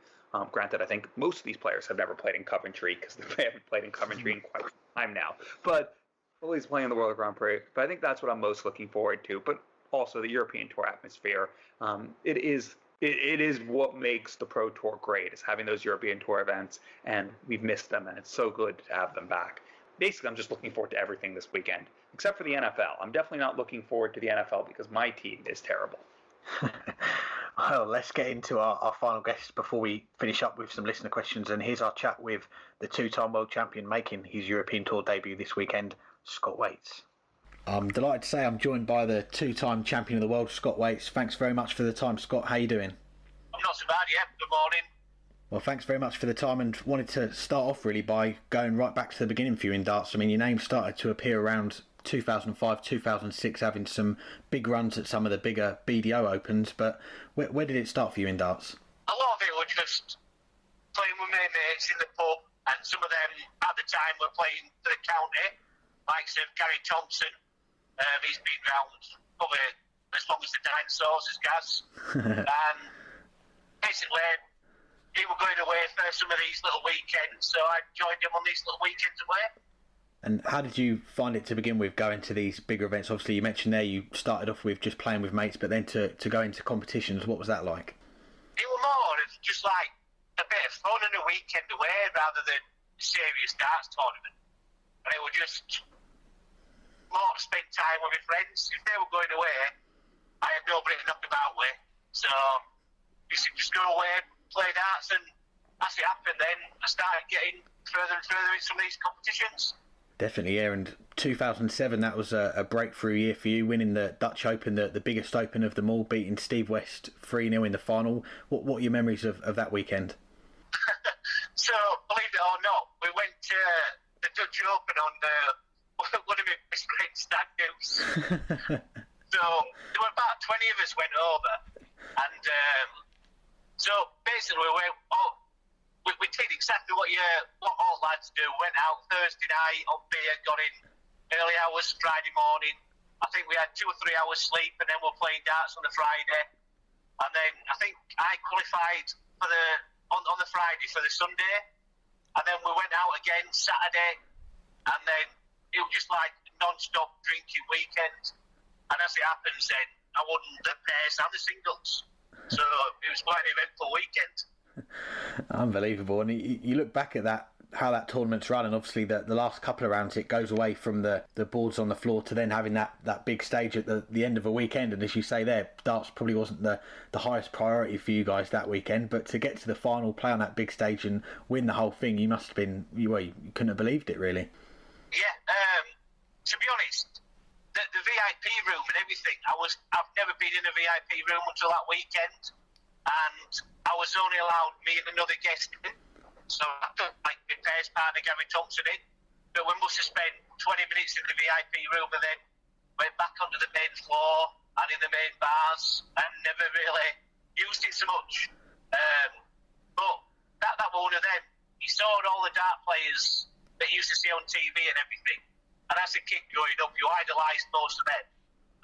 Granted, I think most of these players have never played in Coventry because they haven't played in Coventry in quite some time now. But always playing the World Grand Prix. But I think that's what I'm most looking forward to. But also the European Tour atmosphere. It is what makes the Pro Tour great, is having those European Tour events, and we've missed them, and it's so good to have them back. Basically, I'm just looking forward to everything this weekend, except for the NFL. I'm definitely not looking forward to the NFL because my team is terrible. Well, let's get into our final guests before we finish up with some listener questions. And here's our chat with the two-time world champion making his European Tour debut this weekend, Scott Waits. I'm delighted to say I'm joined by the two-time champion of the world, Scott Waits. Thanks very much for the time, Scott. How are you doing? I'm not so bad, yeah. Good morning. Well, thanks very much for the time, and wanted to start off really by going right back to the beginning for you in darts. I mean, your name started to appear around 2005, 2006, having some big runs at some of the bigger BDO Opens, but where did it start for you in darts? A lot of it was just playing with my mates in the pub, and some of them at the time were playing for the county, like Gary Thompson. He's been around probably as long as the dinosaurs, as Gaz. And basically, he were going away for some of these little weekends, so I joined him on these little weekends away. And how did you find it to begin with, going to these bigger events? Obviously, you mentioned there you started off with just playing with mates, but then to go into competitions, what was that like? It was more of just like a bit of fun and a weekend away rather than a serious darts tournament. And it was just more to spend time with my friends. If they were going away, I had nobody to knock about with. So just go away, play darts, and as it happened then, I started getting further and further in some of these competitions. Definitely, yeah. And 2007, that was a breakthrough year for you, winning the Dutch Open, the biggest Open of them all, beating Steve West 3-0 in the final. What are your memories of that weekend? So, believe it or not, we went to the Dutch Open on one of my best friends' stag do's. So, there were about 20 of us went over. And so, basically, we did exactly what all lads do. Went out Thursday night on beer, got in early hours Friday morning. I think we had 2 or 3 hours sleep, and then we're playing darts on the Friday. And then I think I qualified for on the Friday for the Sunday. And then we went out again Saturday. And then it was just like non-stop drinking weekend. And as it happens, then I won the pairs and the singles. So it was quite an eventful weekend. Unbelievable. And you look back at that, how that tournament's run, and obviously the last couple of rounds, it goes away from the boards on the floor to then having that big stage at the end of a weekend. And as you say there, darts probably wasn't the highest priority for you guys that weekend, but to get to the final, play on that big stage and win the whole thing, you must have been, you couldn't have believed it, really. Yeah, to be honest, the VIP room and everything, I've never been in a VIP room until that weekend, and I was only allowed me and another guest in. So I took my pairs partner Gary Thompson in, but we must have spent 20 minutes in the VIP room and then went back onto the main floor and in the main bars and never really used it so much. But that was one of them. You saw all the dart players that you used to see on TV and everything, and as a kid growing up, you idolised most of them.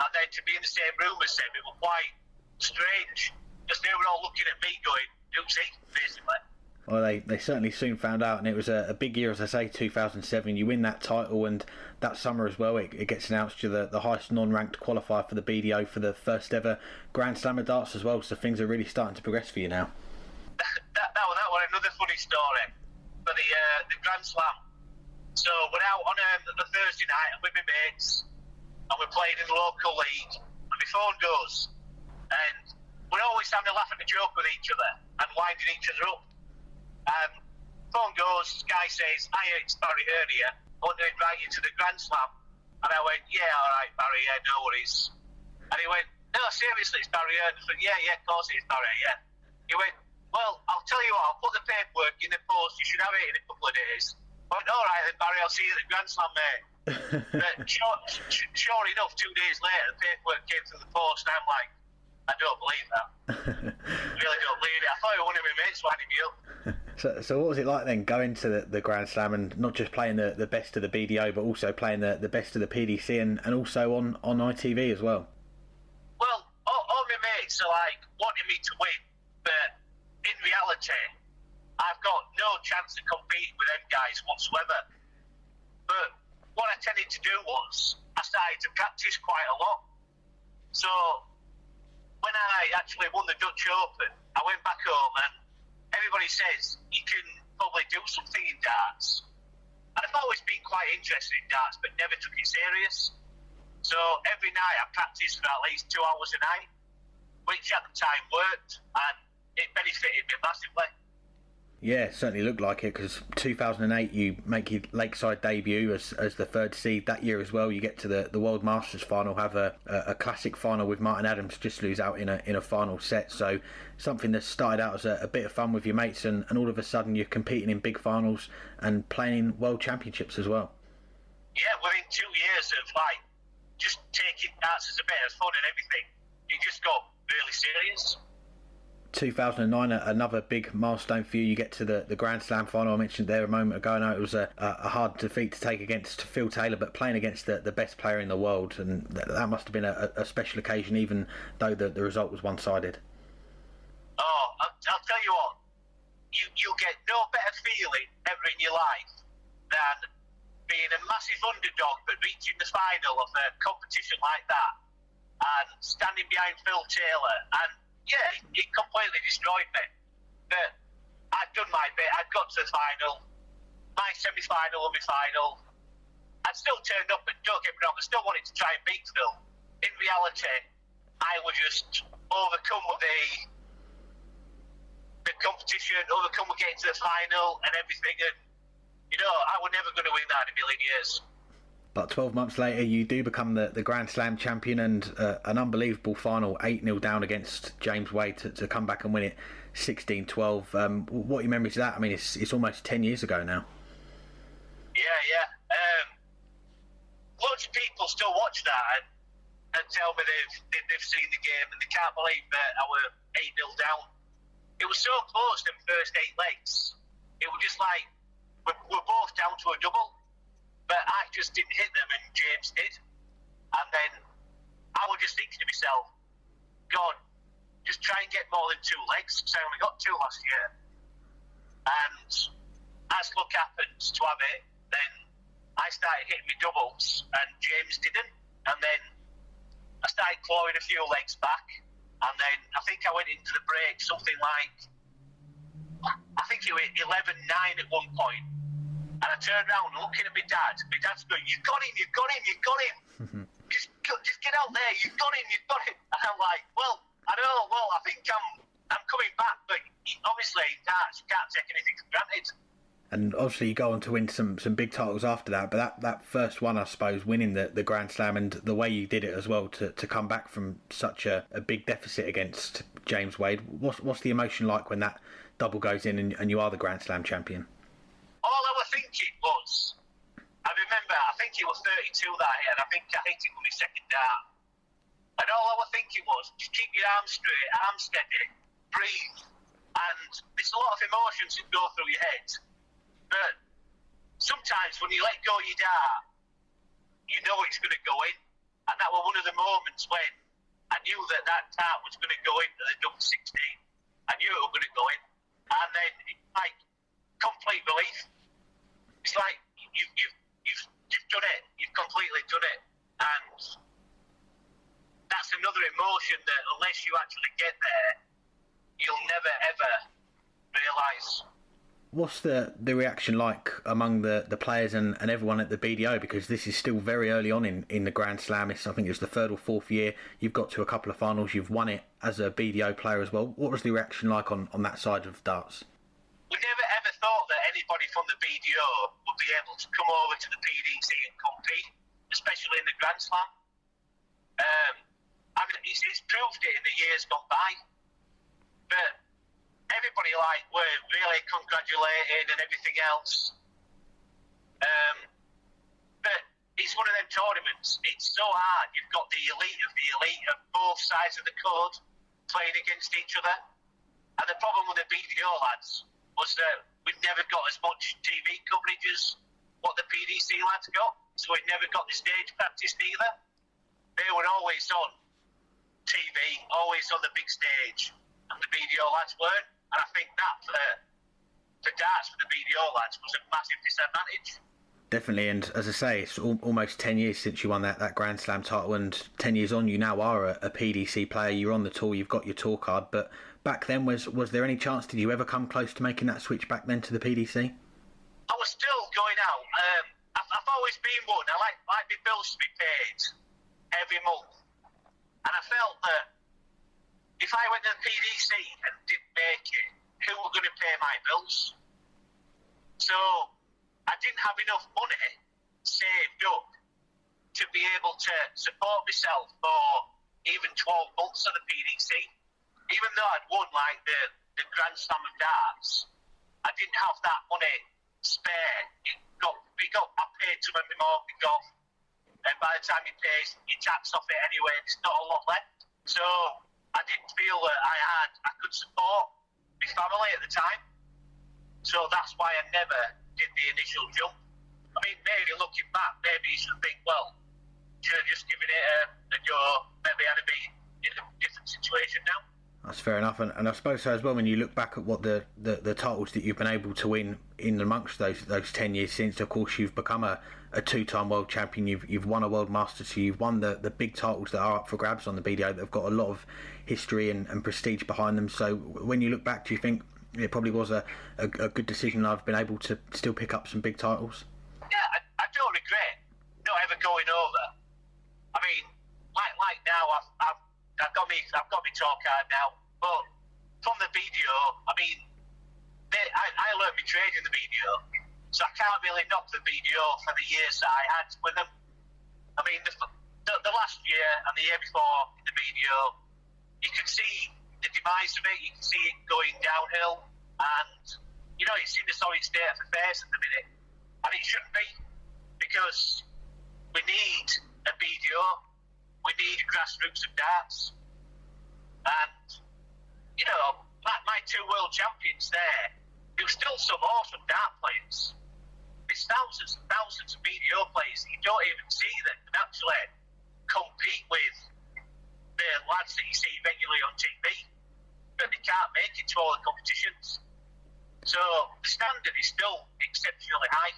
And then to be in the same room as them, it was quite strange, because they were all looking at me going, "Who's he?" basically. Well, they certainly soon found out, and it was a big year, as I say, 2007. You win that title, and that summer as well, it gets announced you're the highest non-ranked qualifier for the BDO for the first ever Grand Slam of darts as well. So things are really starting to progress for you now. That was another funny story for the Grand Slam. So we're out on the Thursday night with my mates, and we're playing in the local league, and my phone goes, and we're always having a laugh and a joke with each other and winding each other up. Phone goes, guy says, "Hiya, it's Barry Hearn here. I want to invite you to the Grand Slam." And I went, "Yeah, all right, Barry, yeah, no worries." And he went, "No, seriously, it's Barry Hearn." I said, "Yeah, of course it is, Barry, yeah." He went, "Well, I'll tell you what, I'll put the paperwork in the post. You should have it in a couple of days." I went, "All right then, Barry, I'll see you at the Grand Slam, mate." But sure enough, 2 days later, the paperwork came through the post, and I'm like, I don't believe that. Really don't believe it. I thought it was one of my mates winding me up. So what was it like then, going to the Grand Slam and not just playing the best of the BDO, but also playing the best of the PDC and also on ITV as well? Well, all my mates are like wanting me to win, but in reality, I've got no chance of competing with them guys whatsoever. But what I tended to do was I started to practice quite a lot. So when I actually won the Dutch Open, I went back home and everybody says you can probably do something in darts. And I've always been quite interested in darts, but never took it serious. So every night I practiced for at least 2 hours a night, which at the time worked, and it benefited me massively. Yeah, it certainly looked like it, because 2008 you make your Lakeside debut as the third seed. That year as well, you get to the World Masters final, have a classic final with Martin Adams, just lose out in a final set. So something that started out as a bit of fun with your mates, and all of a sudden you're competing in big finals and playing in World Championships as well. Yeah, within 2 years of just taking darts as a bit of fun and everything, it just got really serious. 2009, another big milestone for you. You get to the Grand Slam final. I mentioned there a moment ago. I know it was a hard defeat to take against Phil Taylor, but playing against the best player in the world, and that must have been a special occasion, even though the result was one-sided. Oh, I'll tell you what, you get no better feeling ever in your life than being a massive underdog but reaching the final of a competition like that and standing behind Phil Taylor. And yeah, it completely destroyed me. But I'd done my bit. I'd got to the final, my semi-final and my final. I'd still turned up, and don't get me wrong, I still wanted to try and beat Phil. In reality, I was just overcome with the competition, overcome with getting to the final and everything. And, I was never going to win that in a million years. But 12 months later, you do become the Grand Slam champion, and an unbelievable final, 8-0 down against James Wade to come back and win it 16-12. What are your memories of that? I mean, it's almost 10 years ago now. Yeah. Loads of people still watch that and tell me they've seen the game and they can't believe that I were 8-0 down. It was so close them first 8 legs. It was just like we're both down to a double. But I just didn't hit them, and James did. And then I was just thinking to myself, God, just try and get more than 2 legs, because I only got 2 last year. And as luck happens to have it, then I started hitting my doubles, and James didn't. And then I started clawing a few legs back, and then I think I went into the break something like, I think it was 11-9 at one point, and I turned around looking at my dad. My dad's going, "You've got him, you've got him, you've got him. Just get out there, you've got him, you've got him." And I'm like, well, I don't know, I think I'm coming back, but obviously you can't take anything for granted. And obviously you go on to win some big titles after that, but that first one, I suppose, winning the Grand Slam and the way you did it as well, to come back from such a big deficit against James Wade, what's the emotion like when that double goes in and you are the Grand Slam champion? All I was thinking was, I remember, I think it was 32 that year, and I think I hit it with my second dart. And all I was thinking was, just keep your arms straight, arms steady, breathe. And there's a lot of emotions that go through your head. But sometimes when you let go of your dart, you know it's going to go in. And that was one of the moments when I knew that dart was going to go into the double 16. I knew it was going to go in. And then it's like complete relief. It's like you've done it. You've completely done it. And that's another emotion that unless you actually get there, you'll never ever realise. What's the reaction like among the players and everyone at the BDO? Because this is still very early on in the Grand Slam. I think it's the third or fourth year. You've got to a couple of finals. You've won it as a BDO player as well. What was the reaction like on that side of darts? We never ever thought that anybody from the BDO would be able to come over to the PDC and compete, especially in the Grand Slam. I mean, it's proved it in the years gone by. But everybody were really congratulated and everything else. But it's one of them tournaments. It's so hard. You've got the elite of both sides of the court playing against each other. And the problem with the BDO lads was that we've never got as much TV coverage as what the PDC lads got. So we've never got the stage practice either. They were always on TV, always on the big stage. And the BDO lads weren't. And I think that for darts, for the BDO lads, was a massive disadvantage. Definitely, and as I say, it's almost 10 years since you won that Grand Slam title, and 10 years on, you now are a PDC player. You're on the tour, you've got your tour card, but back then, was there any chance, did you ever come close to making that switch back then to the PDC? I was still going out. I've always been one. I like my bills to be paid every month. And I felt that if I went to the PDC and didn't make it, who were going to pay my bills? So I didn't have enough money saved up to be able to support myself for even 12 months of the PDC. Even though I'd won like the Grand Slam of darts, I didn't have that money spare. I paid some of my mortgage off, and by the time you pay your tax off it anyway, there's not a lot left. So I didn't feel that I could support my family at the time. So that's why I never did the initial jump. I mean, maybe looking back, maybe you should think, well, should have just given it a go. Maybe I'd be in a different situation now. That's fair enough, and I suppose so as well. When you look back at what the titles that you've been able to win in amongst those 10 years since, of course, you've become a two-time world champion. You've won a world master, so you've won the big titles that are up for grabs on the BDO that have got a lot of history and prestige behind them. So when you look back, do you think it probably was a good decision? I've been able to still pick up some big titles. Yeah, I don't regret not ever going over. I mean, like now, I've got my tour card now, but from the BDO, I mean, I learned my trade in the BDO, so I can't really knock the BDO for the years that I had with them. I mean, the last year and the year before in the BDO, you can see the demise of it, you can see it going downhill, and, you know, it's in the sorry state of affairs at the minute, and it shouldn't be, because we need a BDO, we need a grassroots of darts. And, you know, my two world champions there, there were still some awesome dart players. There's thousands and thousands of BDO players that you don't even see that can actually compete with the lads that you see regularly on TV, but they can't make it to all the competitions. So the standard is still exceptionally high.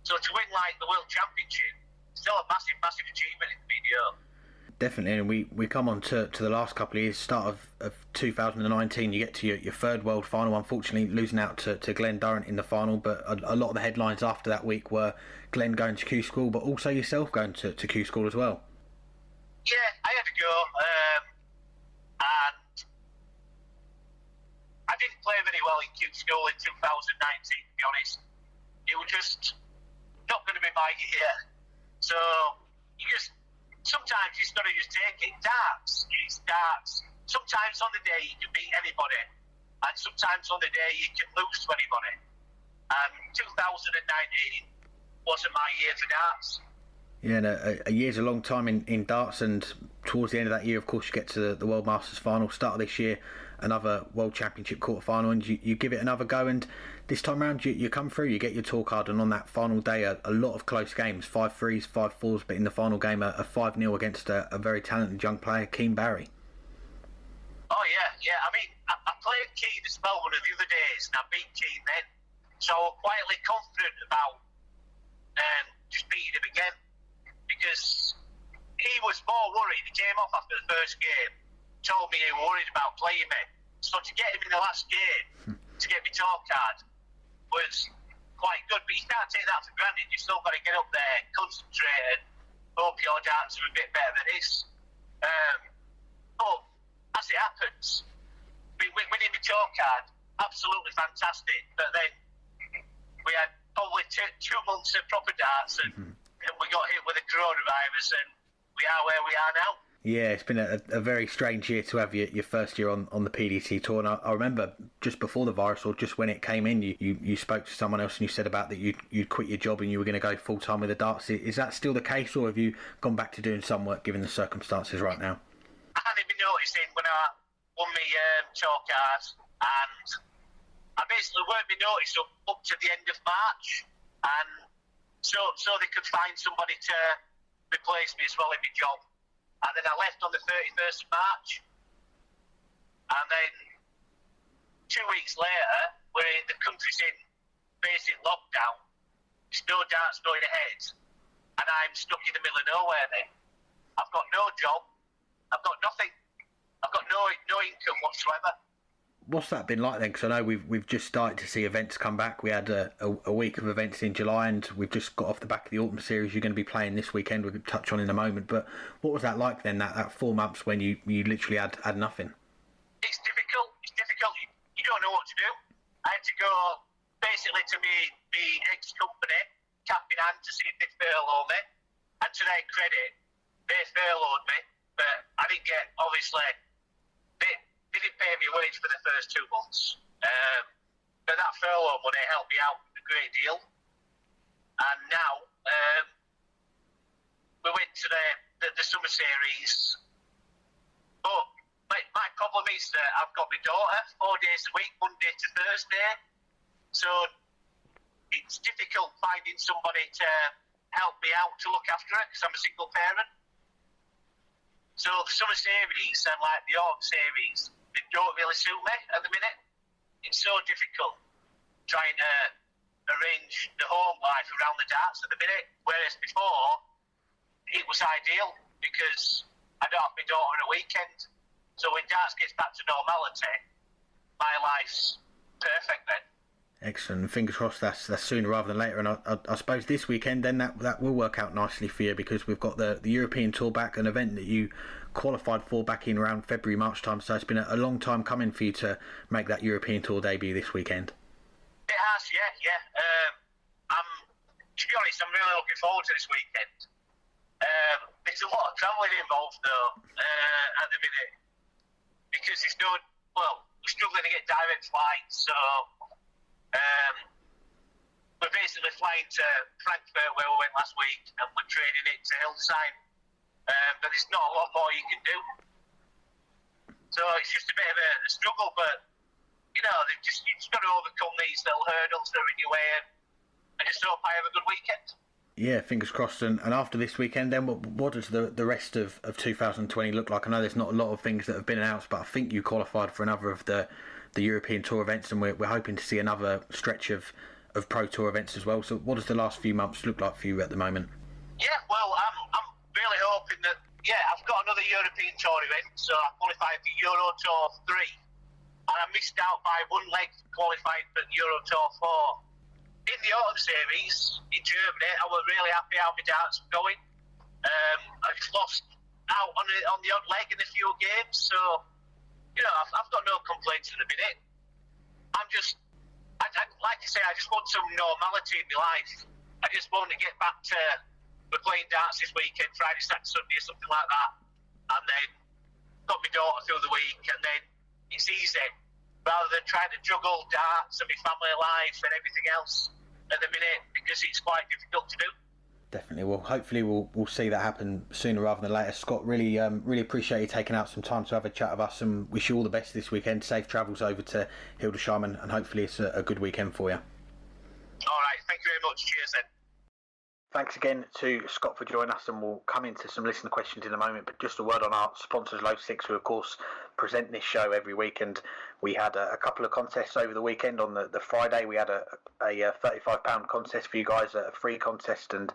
So to win like the World Championship, still a massive, massive achievement in the BDO. Definitely, and we come on to the last couple of years, start of 2019, you get to your third world final, unfortunately losing out to Glenn Durrant in the final, but a lot of the headlines after that week were Glenn going to Q School, but also yourself going to Q School as well. Yeah, I had to go, and I didn't play very well in Q School in 2019, to be honest. It was just not going to be my year. So sometimes you just got to just take it. Darts. Sometimes on the day you can beat anybody, and sometimes on the day you can lose to anybody. And 2019 wasn't my year for darts. Yeah, and a year's a long time in darts, and towards the end of that year, of course, you get to the World Masters final. Start of this year, another World Championship quarter-final, and you give it another go, and this time around you come through, you get your tour card, and on that final day, a lot of close games, 5-3s, 5-4s, but in the final game, a 5-0 against a very talented young player, Keane Barry. Oh, yeah. I mean, I played Keane as well one of the other days, and I beat Keane then. So I was quietly confident about just beating him again, because he was more worried. He came off after the first game, told me he was worried about playing me. So to get him in the last game, to get my tour card, was quite good. But you can't take that for granted. You've still got to get up there, concentrate, and hope your darts are a bit better than his. But as it happens, winning the tour card, absolutely fantastic. But then we had probably 2 months of proper darts, and we got hit with the coronavirus, and we are where we are now. Yeah, it's been a very strange year to have your first year on the PDC tour. And I remember just before the virus, or just when it came in, you spoke to someone else and you said about that you'd quit your job and you were going to go full time with the darts. Is that still the case, or have you gone back to doing some work given the circumstances right now? I hadn't been noticing when I won my tour card, and I basically weren't been noticed up to the end of March, and so they could find somebody to replace me as well in my job. And then I left on the 31st of March. And then 2 weeks later, the country's in basic lockdown. There's no darts going ahead. And I'm stuck in the middle of nowhere then. I've got no job. I've got nothing. I've got no income whatsoever. What's that been like then? Because I know we've just started to see events come back. We had a week of events in July, and we've just got off the back of the autumn series you're going to be playing this weekend. We'll touch on in a moment. But what was that like then? That 4 months when you literally had nothing. It's difficult. You don't know what to do. I had to go basically to me ex-company, cap in hand, to see if they furloughed me. And to their credit, they furloughed me, but I didn't get, obviously, they didn't pay me a wage for the first 2 months. But that furlough money helped me out a great deal. And now we went to the summer series. But my problem is that I've got my daughter 4 days a week, Monday to Thursday. So it's difficult finding somebody to help me out to look after her, because I'm a single parent. So the summer series and like the autumn series, they don't really suit me at the minute. It's so difficult trying to arrange the home life around the darts at the minute, whereas before it was ideal because I don't have my daughter on a weekend. So when darts gets back to normality, my life's perfect then. Excellent. Fingers crossed that's sooner rather than later. And I suppose this weekend then that will work out nicely for you, because we've got the European Tour back, an event that you qualified for back in around February, March time. So it's been a long time coming for you to make that European Tour debut this weekend. It has, yeah. To be honest, I'm really looking forward to this weekend. There's a lot of travelling involved though at the minute, because we're struggling to get direct flights, so we're basically flying to Frankfurt, where we went last week, and we're trading it to Hildesheim. But there's not a lot more you can do. So it's just a bit of a struggle, but you've just got to overcome these little hurdles that are in your way, and just hope I have a good weekend. Yeah, fingers crossed. And after this weekend, then what does the rest of 2020 look like? I know there's not a lot of things that have been announced, but I think you qualified for another of the European Tour events, and we're hoping to see another stretch of Pro Tour events as well. So what does the last few months look like for you at the moment? Yeah, well, I'm really hoping that yeah, I've got another European Tour event, so I qualified for Euro Tour 3. And I missed out by one leg qualifying for Euro Tour 4. In the autumn series in Germany, I was really happy how my darts were going. I just lost out on the odd leg in a few games, so, you know, I've got no complaints at the minute. I'm just, like I say, I just want some normality in my life. I just want to get back to, we're playing darts this weekend, Friday, Saturday, Sunday, or something like that, and then got my daughter through the week, and then it's easy, rather than trying to juggle darts and my family life and everything else at the minute, because it's quite difficult to do. Definitely. Well, hopefully we'll see that happen sooner rather than later. Scott, really appreciate you taking out some time to have a chat with us, and wish you all the best this weekend. Safe travels over to Hildesheim, and hopefully it's a good weekend for you. All right, thank you very much. Cheers then. Thanks again to Scott for joining us, and we'll come into some listener questions in a moment. But just a word on our sponsors, Low Six, who of course present this show every week. And we had a couple of contests over the weekend. On the Friday, we had a £35 contest for you guys, a free contest, and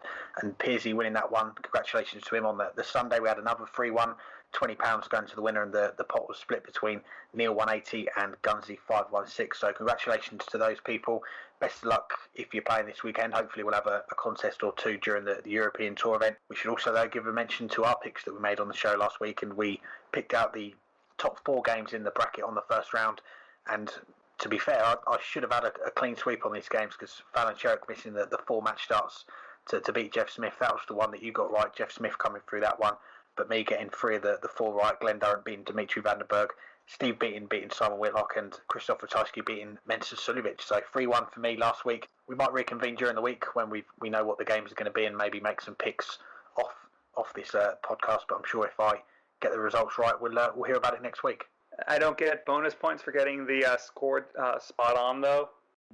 Pearsy winning that one. Congratulations to him. On the Sunday, we had another free one, £20 going to the winner, and the pot was split between Neil 180 and Gunsy 516. So congratulations to those people. Best of luck if you're playing this weekend. Hopefully we'll have a contest or two during the European Tour event. We should also, though, give a mention to our picks that we made on the show last week, and we picked out the top 4 games in the bracket on the first round. And to be fair, I should have had a clean sweep on these games, because Fallon Sherrick missing the 4 match starts to beat Jeff Smith. That was the one that you got right, Jeff Smith coming through that one, but me getting 3 of the 4 right. Glenn Durrant beating Dimitri Vandenberg, Steve beating Simon Whitlock, and Christoph Ratajski beating Mensah Suljovic. So 3-1 for me last week. We might reconvene during the week when we know what the games are going to be, and maybe make some picks off this podcast. But I'm sure if I get the results right, we'll hear about it next week. I don't get bonus points for getting the scored spot on, though.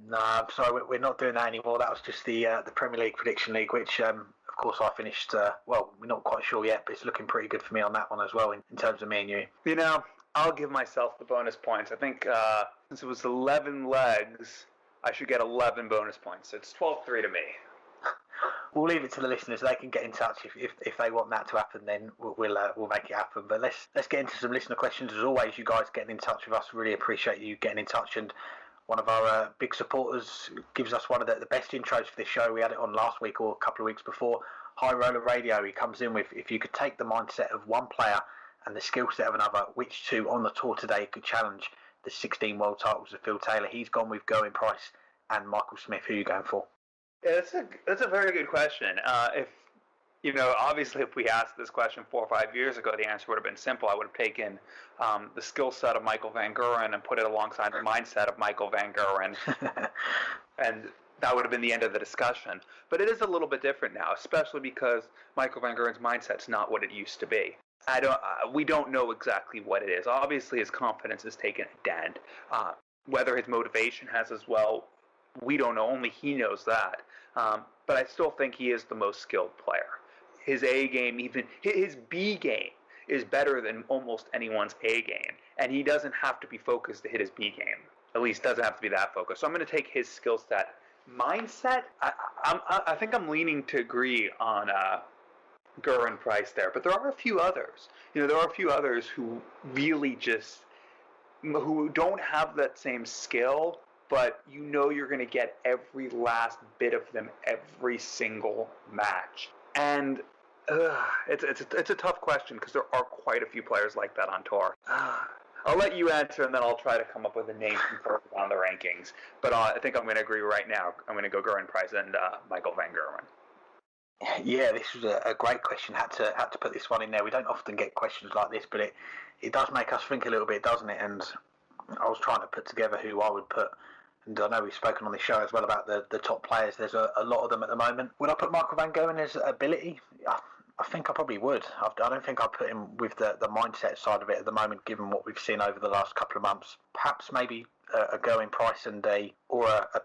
No, I'm sorry, we're not doing that anymore. That was just the Premier League Prediction League, which of course I finished, well, we're not quite sure yet, but it's looking pretty good for me on that one as well, in terms of me and you. You know, I'll give myself the bonus points. I think since it was 11 legs, I should get 11 bonus points. So it's 12-3 to me. We'll leave it to the listeners. They can get in touch if they want that to happen. Then we'll make it happen. But let's get into some listener questions. As always, you guys getting in touch with us. Really appreciate you getting in touch. And one of our big supporters gives us one of the best intros for this show. We had it on last week or a couple of weeks before. High Roller Radio. He comes in with, if you could take the mindset of one player and the skill set of another, which two on the tour today could challenge the 16 world titles of Phil Taylor? He's gone with Gerwyn Price and Michael Smith. Who are you going for? Yeah, that's a very good question. Obviously, if we asked this question 4 or 5 years ago, the answer would have been simple. I would have taken the skill set of Michael van Gerwen and put it alongside the mindset of Michael van Gerwen, and that would have been the end of the discussion. But it is a little bit different now, especially because Michael van Gerwen's mindset's not what it used to be. We don't know exactly what it is. Obviously, his confidence has taken a dent. Whether his motivation has as well, we don't know. Only he knows that. But I still think he is the most skilled player. His A game, even his B game, is better than almost anyone's A game. And he doesn't have to be focused to hit his B game. At least doesn't have to be that focused. So I'm going to take his skill set. Mindset, I think I'm leaning to agree on Gerwyn Price there. But there are a few others. There are a few others who really who don't have that same skill, but you're going to get every last bit of them every single match. And it's a tough question, because there are quite a few players like that on tour. I'll let you answer, and then I'll try to come up with a name from further down the rankings. But I think I'm going to agree right now. I'm going to go Gerwyn Price and Michael van Gerwen. Yeah, this was a great question. Had to put this one in there. We don't often get questions like this, but it does make us think a little bit, doesn't it? And I was trying to put together who I would put. And I know we've spoken on this show as well about the top players. There's a lot of them at the moment. Would I put Michael van Gerwen as ability? I think I probably would. I don't think I'd put him with the mindset side of it at the moment, given what we've seen over the last couple of months. Perhaps maybe a Gerwyn Price and a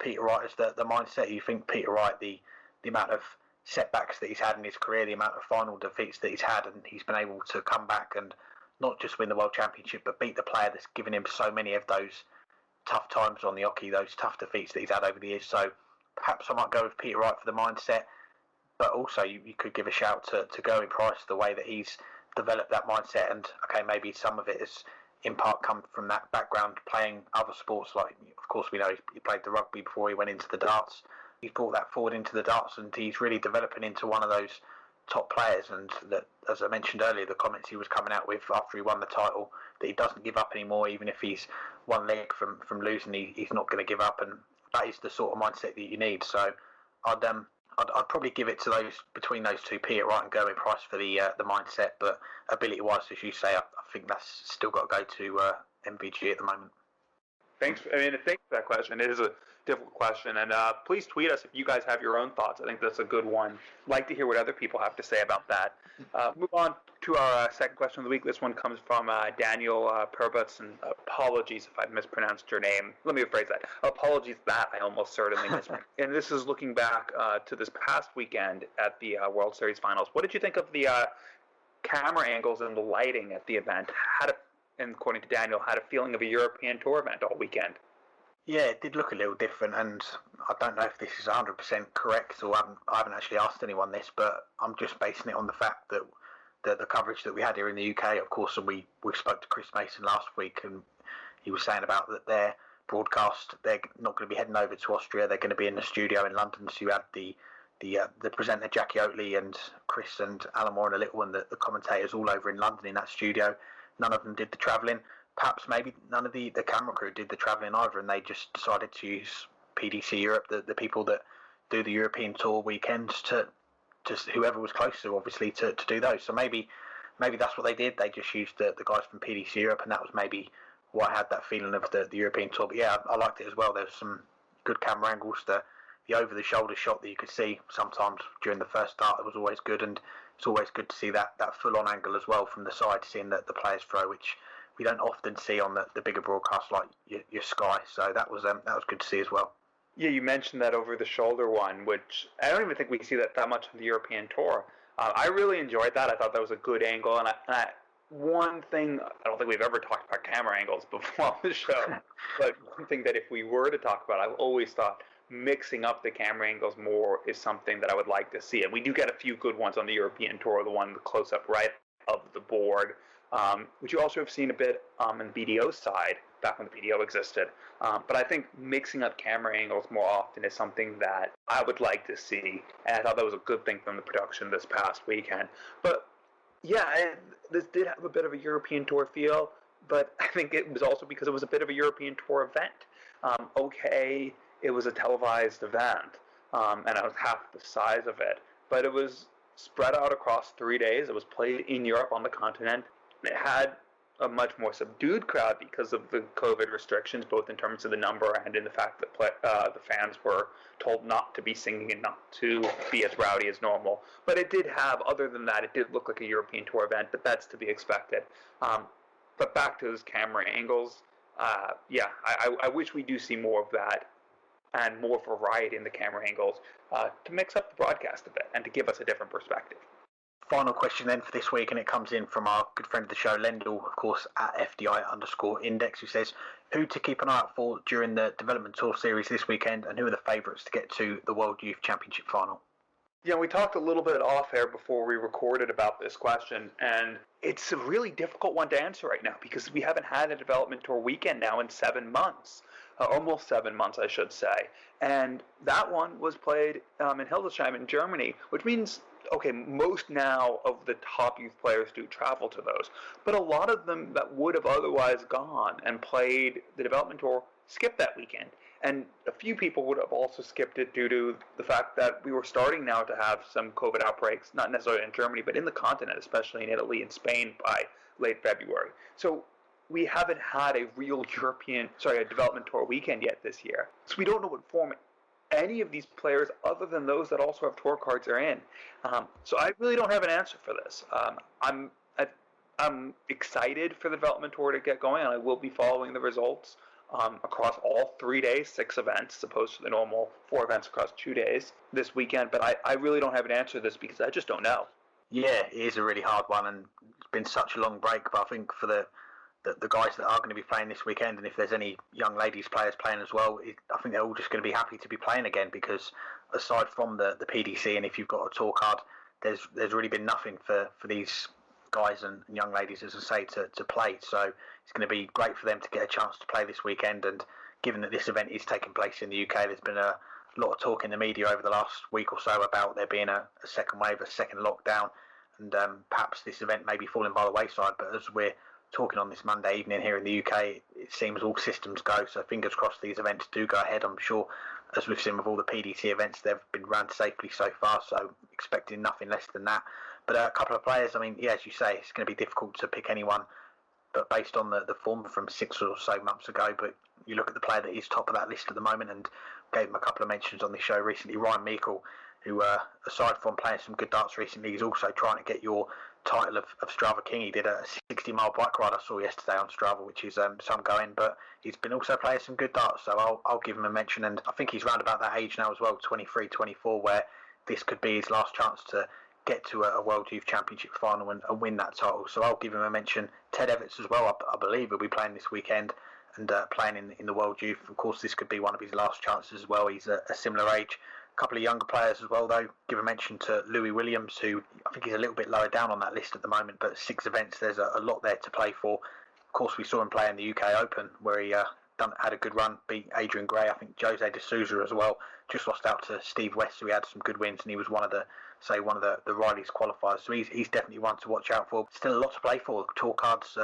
Peter Wright as the mindset. You think Peter Wright, the amount of setbacks that he's had in his career, the amount of final defeats that he's had, and he's been able to come back and not just win the World Championship, but beat the player that's given him so many of those tough times on the hockey, those tough defeats that he's had over the years. So perhaps I might go with Peter Wright for the mindset, but also you could give a shout to Gerwyn Price, the way that he's develop that mindset. And okay, maybe some of it has in part come from that background playing other sports. Like, of course, we know he played the rugby before he went into the darts. He's brought that forward into the darts, and he's really developing into one of those top players. And that, as I mentioned earlier, the comments he was coming out with after he won the title, that he doesn't give up anymore, even if he's one leg from losing, he's not going to give up. And that is the sort of mindset that you need. So I'd probably give it to those between those two, Piet Wright and Gerwyn Price, for the mindset. But ability-wise, as you say, I think that's still got to go to MVG at the moment. Thanks for that question. It is a difficult question, and please tweet us if you guys have your own thoughts. I think that's a good one. I'd like to hear what other people have to say about that. Move on to our second question of the week. This one comes from Daniel Perbutz, and apologies if I mispronounced your name. Let me rephrase that. Apologies that I almost certainly mispronounced. And this is looking back to this past weekend at the World Series Finals. What did you think of the camera angles and the lighting at the event? And according to Daniel, had a feeling of a European Tour event all weekend. Yeah, it did look a little different, and I don't know if this is 100% correct, or I haven't actually asked anyone this, but I'm just basing it on the fact that the coverage that we had here in the UK, of course, and we spoke to Chris Mason last week, and he was saying about that their broadcast, they're not going to be heading over to Austria, they're going to be in the studio in London. So you had the presenter Jackie Oatley and Chris and Alan Moore and a little, and the commentators all over in London in that studio. None of them did the travelling. Perhaps maybe none of the camera crew did the travelling either, and they just decided to use PDC Europe, the people that do the European Tour weekends, to whoever was closer, obviously, to do those. So maybe that's what they did. They just used the guys from PDC Europe, and that was maybe why I had that feeling of the European Tour. But yeah, I liked it as well. There's some good camera angles. The over-the-shoulder shot that you could see sometimes during the first start, it was always good, and it's always good to see that full-on angle as well from the side, seeing the players throw, which we don't often see on the bigger broadcasts like your Sky. So that was good to see as well. Yeah, you mentioned that over-the-shoulder one, which I don't even think we see that much on the European Tour. I really enjoyed that. I thought that was a good angle, and one thing, I don't think we've ever talked about camera angles before on the show, but one thing that if we were to talk about, I've always thought mixing up the camera angles more is something that I would like to see. And we do get a few good ones on the European Tour, the close-up right of the board, which you also have seen a bit on the BDO side, back when the BDO existed. But I think mixing up camera angles more often is something that I would like to see, and I thought that was a good thing from the production this past weekend. But yeah, this did have a bit of a European Tour feel, but I think it was also because it was a bit of a European Tour event. Okay, it was a televised event, and it was half the size of it, but it was spread out across 3 days. It was played in Europe on the continent. It had a much more subdued crowd because of the COVID restrictions, both in terms of the number and in the fact that the fans were told not to be singing and not to be as rowdy as normal. But it did have, other than that, it did look like a European Tour event, but that's to be expected. But back to those camera angles, I wish we do see more of that and more variety in the camera angles to mix up the broadcast a bit and to give us a different perspective. Final question then for this week, and it comes in from our good friend of the show, Lendl, of course, at FDI_index, who says, who to keep an eye out for during the Development Tour Series this weekend, and who are the favourites to get to the World Youth Championship final? Yeah, we talked a little bit off air before we recorded about this question, and it's a really difficult one to answer right now because we haven't had a Development Tour weekend now in 7 months. Almost 7 months, I should say. And that one was played in Hildesheim in Germany, which means, okay, most now of the top youth players do travel to those. But a lot of them that would have otherwise gone and played the Development Tour skipped that weekend. And a few people would have also skipped it due to the fact that we were starting now to have some COVID outbreaks, not necessarily in Germany, but in the continent, especially in Italy and Spain by late February. So we haven't had a real a Development Tour weekend yet this year. So we don't know what form any of these players, other than those that also have tour cards, are in. So I really don't have an answer for this. I'm excited for the Development Tour to get going, and I will be following the results across all 3 days, 6 events, as opposed to the normal 4 events across 2 days this weekend. But I really don't have an answer to this because I just don't know. Yeah, it is a really hard one, and it's been such a long break. But I think for the guys that are going to be playing this weekend, and if there's any young ladies players playing as well, I think they're all just going to be happy to be playing again, because aside from the PDC, and if you've got a tour card, there's really been nothing for these guys and young ladies, as I say, to play. So it's going to be great for them to get a chance to play this weekend. And given that this event is taking place in the UK, there's been a lot of talk in the media over the last week or so about there being a second wave, a second lockdown, and perhaps this event may be falling by the wayside. But as we're talking on this Monday evening here in the UK, it seems all systems go. So fingers crossed these events do go ahead. I'm sure, as we've seen with all the PDC events, they've been run safely so far, so expecting nothing less than that. But a couple of players, I mean, yeah, as you say, it's going to be difficult to pick anyone, but based on the form from 6 or so months ago. But you look at the player that is top of that list at the moment, and gave him a couple of mentions on the show recently, Ryan Meikle, who, aside from playing some good darts recently, is also trying to get your title of Strava King. He did a 60-mile bike ride I saw yesterday on Strava, which is some going, but he's been also playing some good darts, so I'll give him a mention. And I think he's round about that age now as well, 23, 24, where this could be his last chance to get to a World Youth Championship final and win that title. So I'll give him a mention. Ted Everts as well, I believe he'll be playing this weekend and playing in the World Youth. Of course, this could be one of his last chances as well. He's a similar age. A couple of younger players as well, though. Give a mention to Louis Williams, who I think he's a little bit lower down on that list at the moment, but 6 events, there's a lot there to play for. Of course, we saw him play in the UK Open, where he had a good run, beat Adrian Gray. I think Jose de Souza as well, just lost out to Steve West, who had some good wins, and he was one of the Riley's qualifiers. So he's definitely one to watch out for. Still a lot to play for. Tour cards,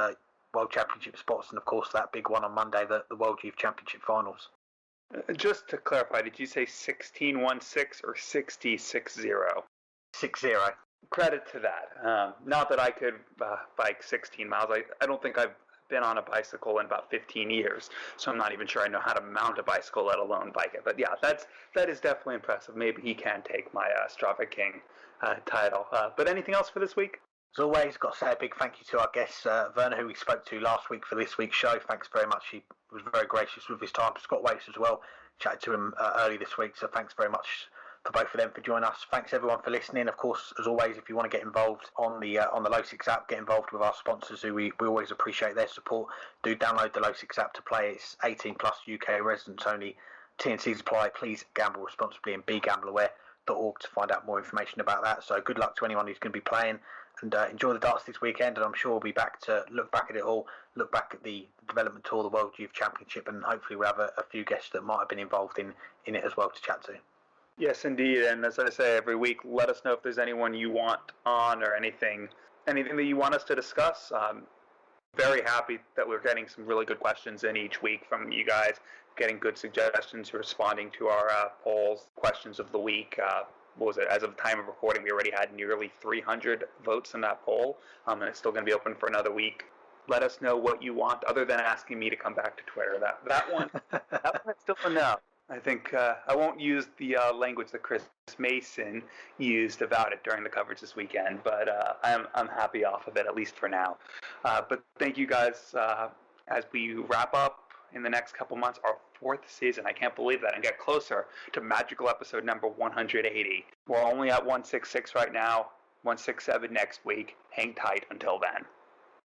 World Championship spots, and of course that big one on Monday, the World Youth Championship finals. Just to clarify, did you say 16-1-6 or 60-6-0? 6-0. Credit to that. Not that I could bike 16 miles. I don't think I've been on a bicycle in about 15 years, so I'm not even sure I know how to mount a bicycle, let alone bike it. But yeah, that is definitely impressive. Maybe he can take my Strava King title. But anything else for this week? As always, got to say a big thank you to our guest, Verna, who we spoke to last week for this week's show. Thanks very much. He was very gracious with his time. Scott Waits as well. Chatted to him early this week, so thanks very much for both of them for joining us. Thanks everyone for listening. Of course, as always, if you want to get involved on the Low6 app, get involved with our sponsors, who we always appreciate their support. Do download the Low6 app to play. It's 18 plus, UK residents only. T&Cs apply. Please gamble responsibly and begambleaware.org to find out more information about that. So good luck to anyone who's going to be playing, and enjoy the darts this weekend. And I'm sure we'll be back to look back at it all, look back at the development tour, the World Youth Championship, and hopefully we'll have a few guests that might have been involved in it as well to chat to. Yes, indeed. And as I say every week, let us know if there's anyone you want on or anything that you want us to discuss. Very happy that we're getting some really good questions in each week from you guys, getting good suggestions, responding to our polls, questions of the week. What was it? As of the time of recording, we already had nearly 300 votes in that poll, and it's still going to be open for another week. Let us know what you want, other than asking me to come back to Twitter. That one is still a no. I think I won't use the language that Chris Mason used about it during the coverage this weekend, but I'm happy off of it, at least for now. But thank you guys as we wrap up in the next couple months our 4th season. I can't believe that, and get closer to magical episode number 180. We're only at 166 right now, 167 next week. Hang tight until then.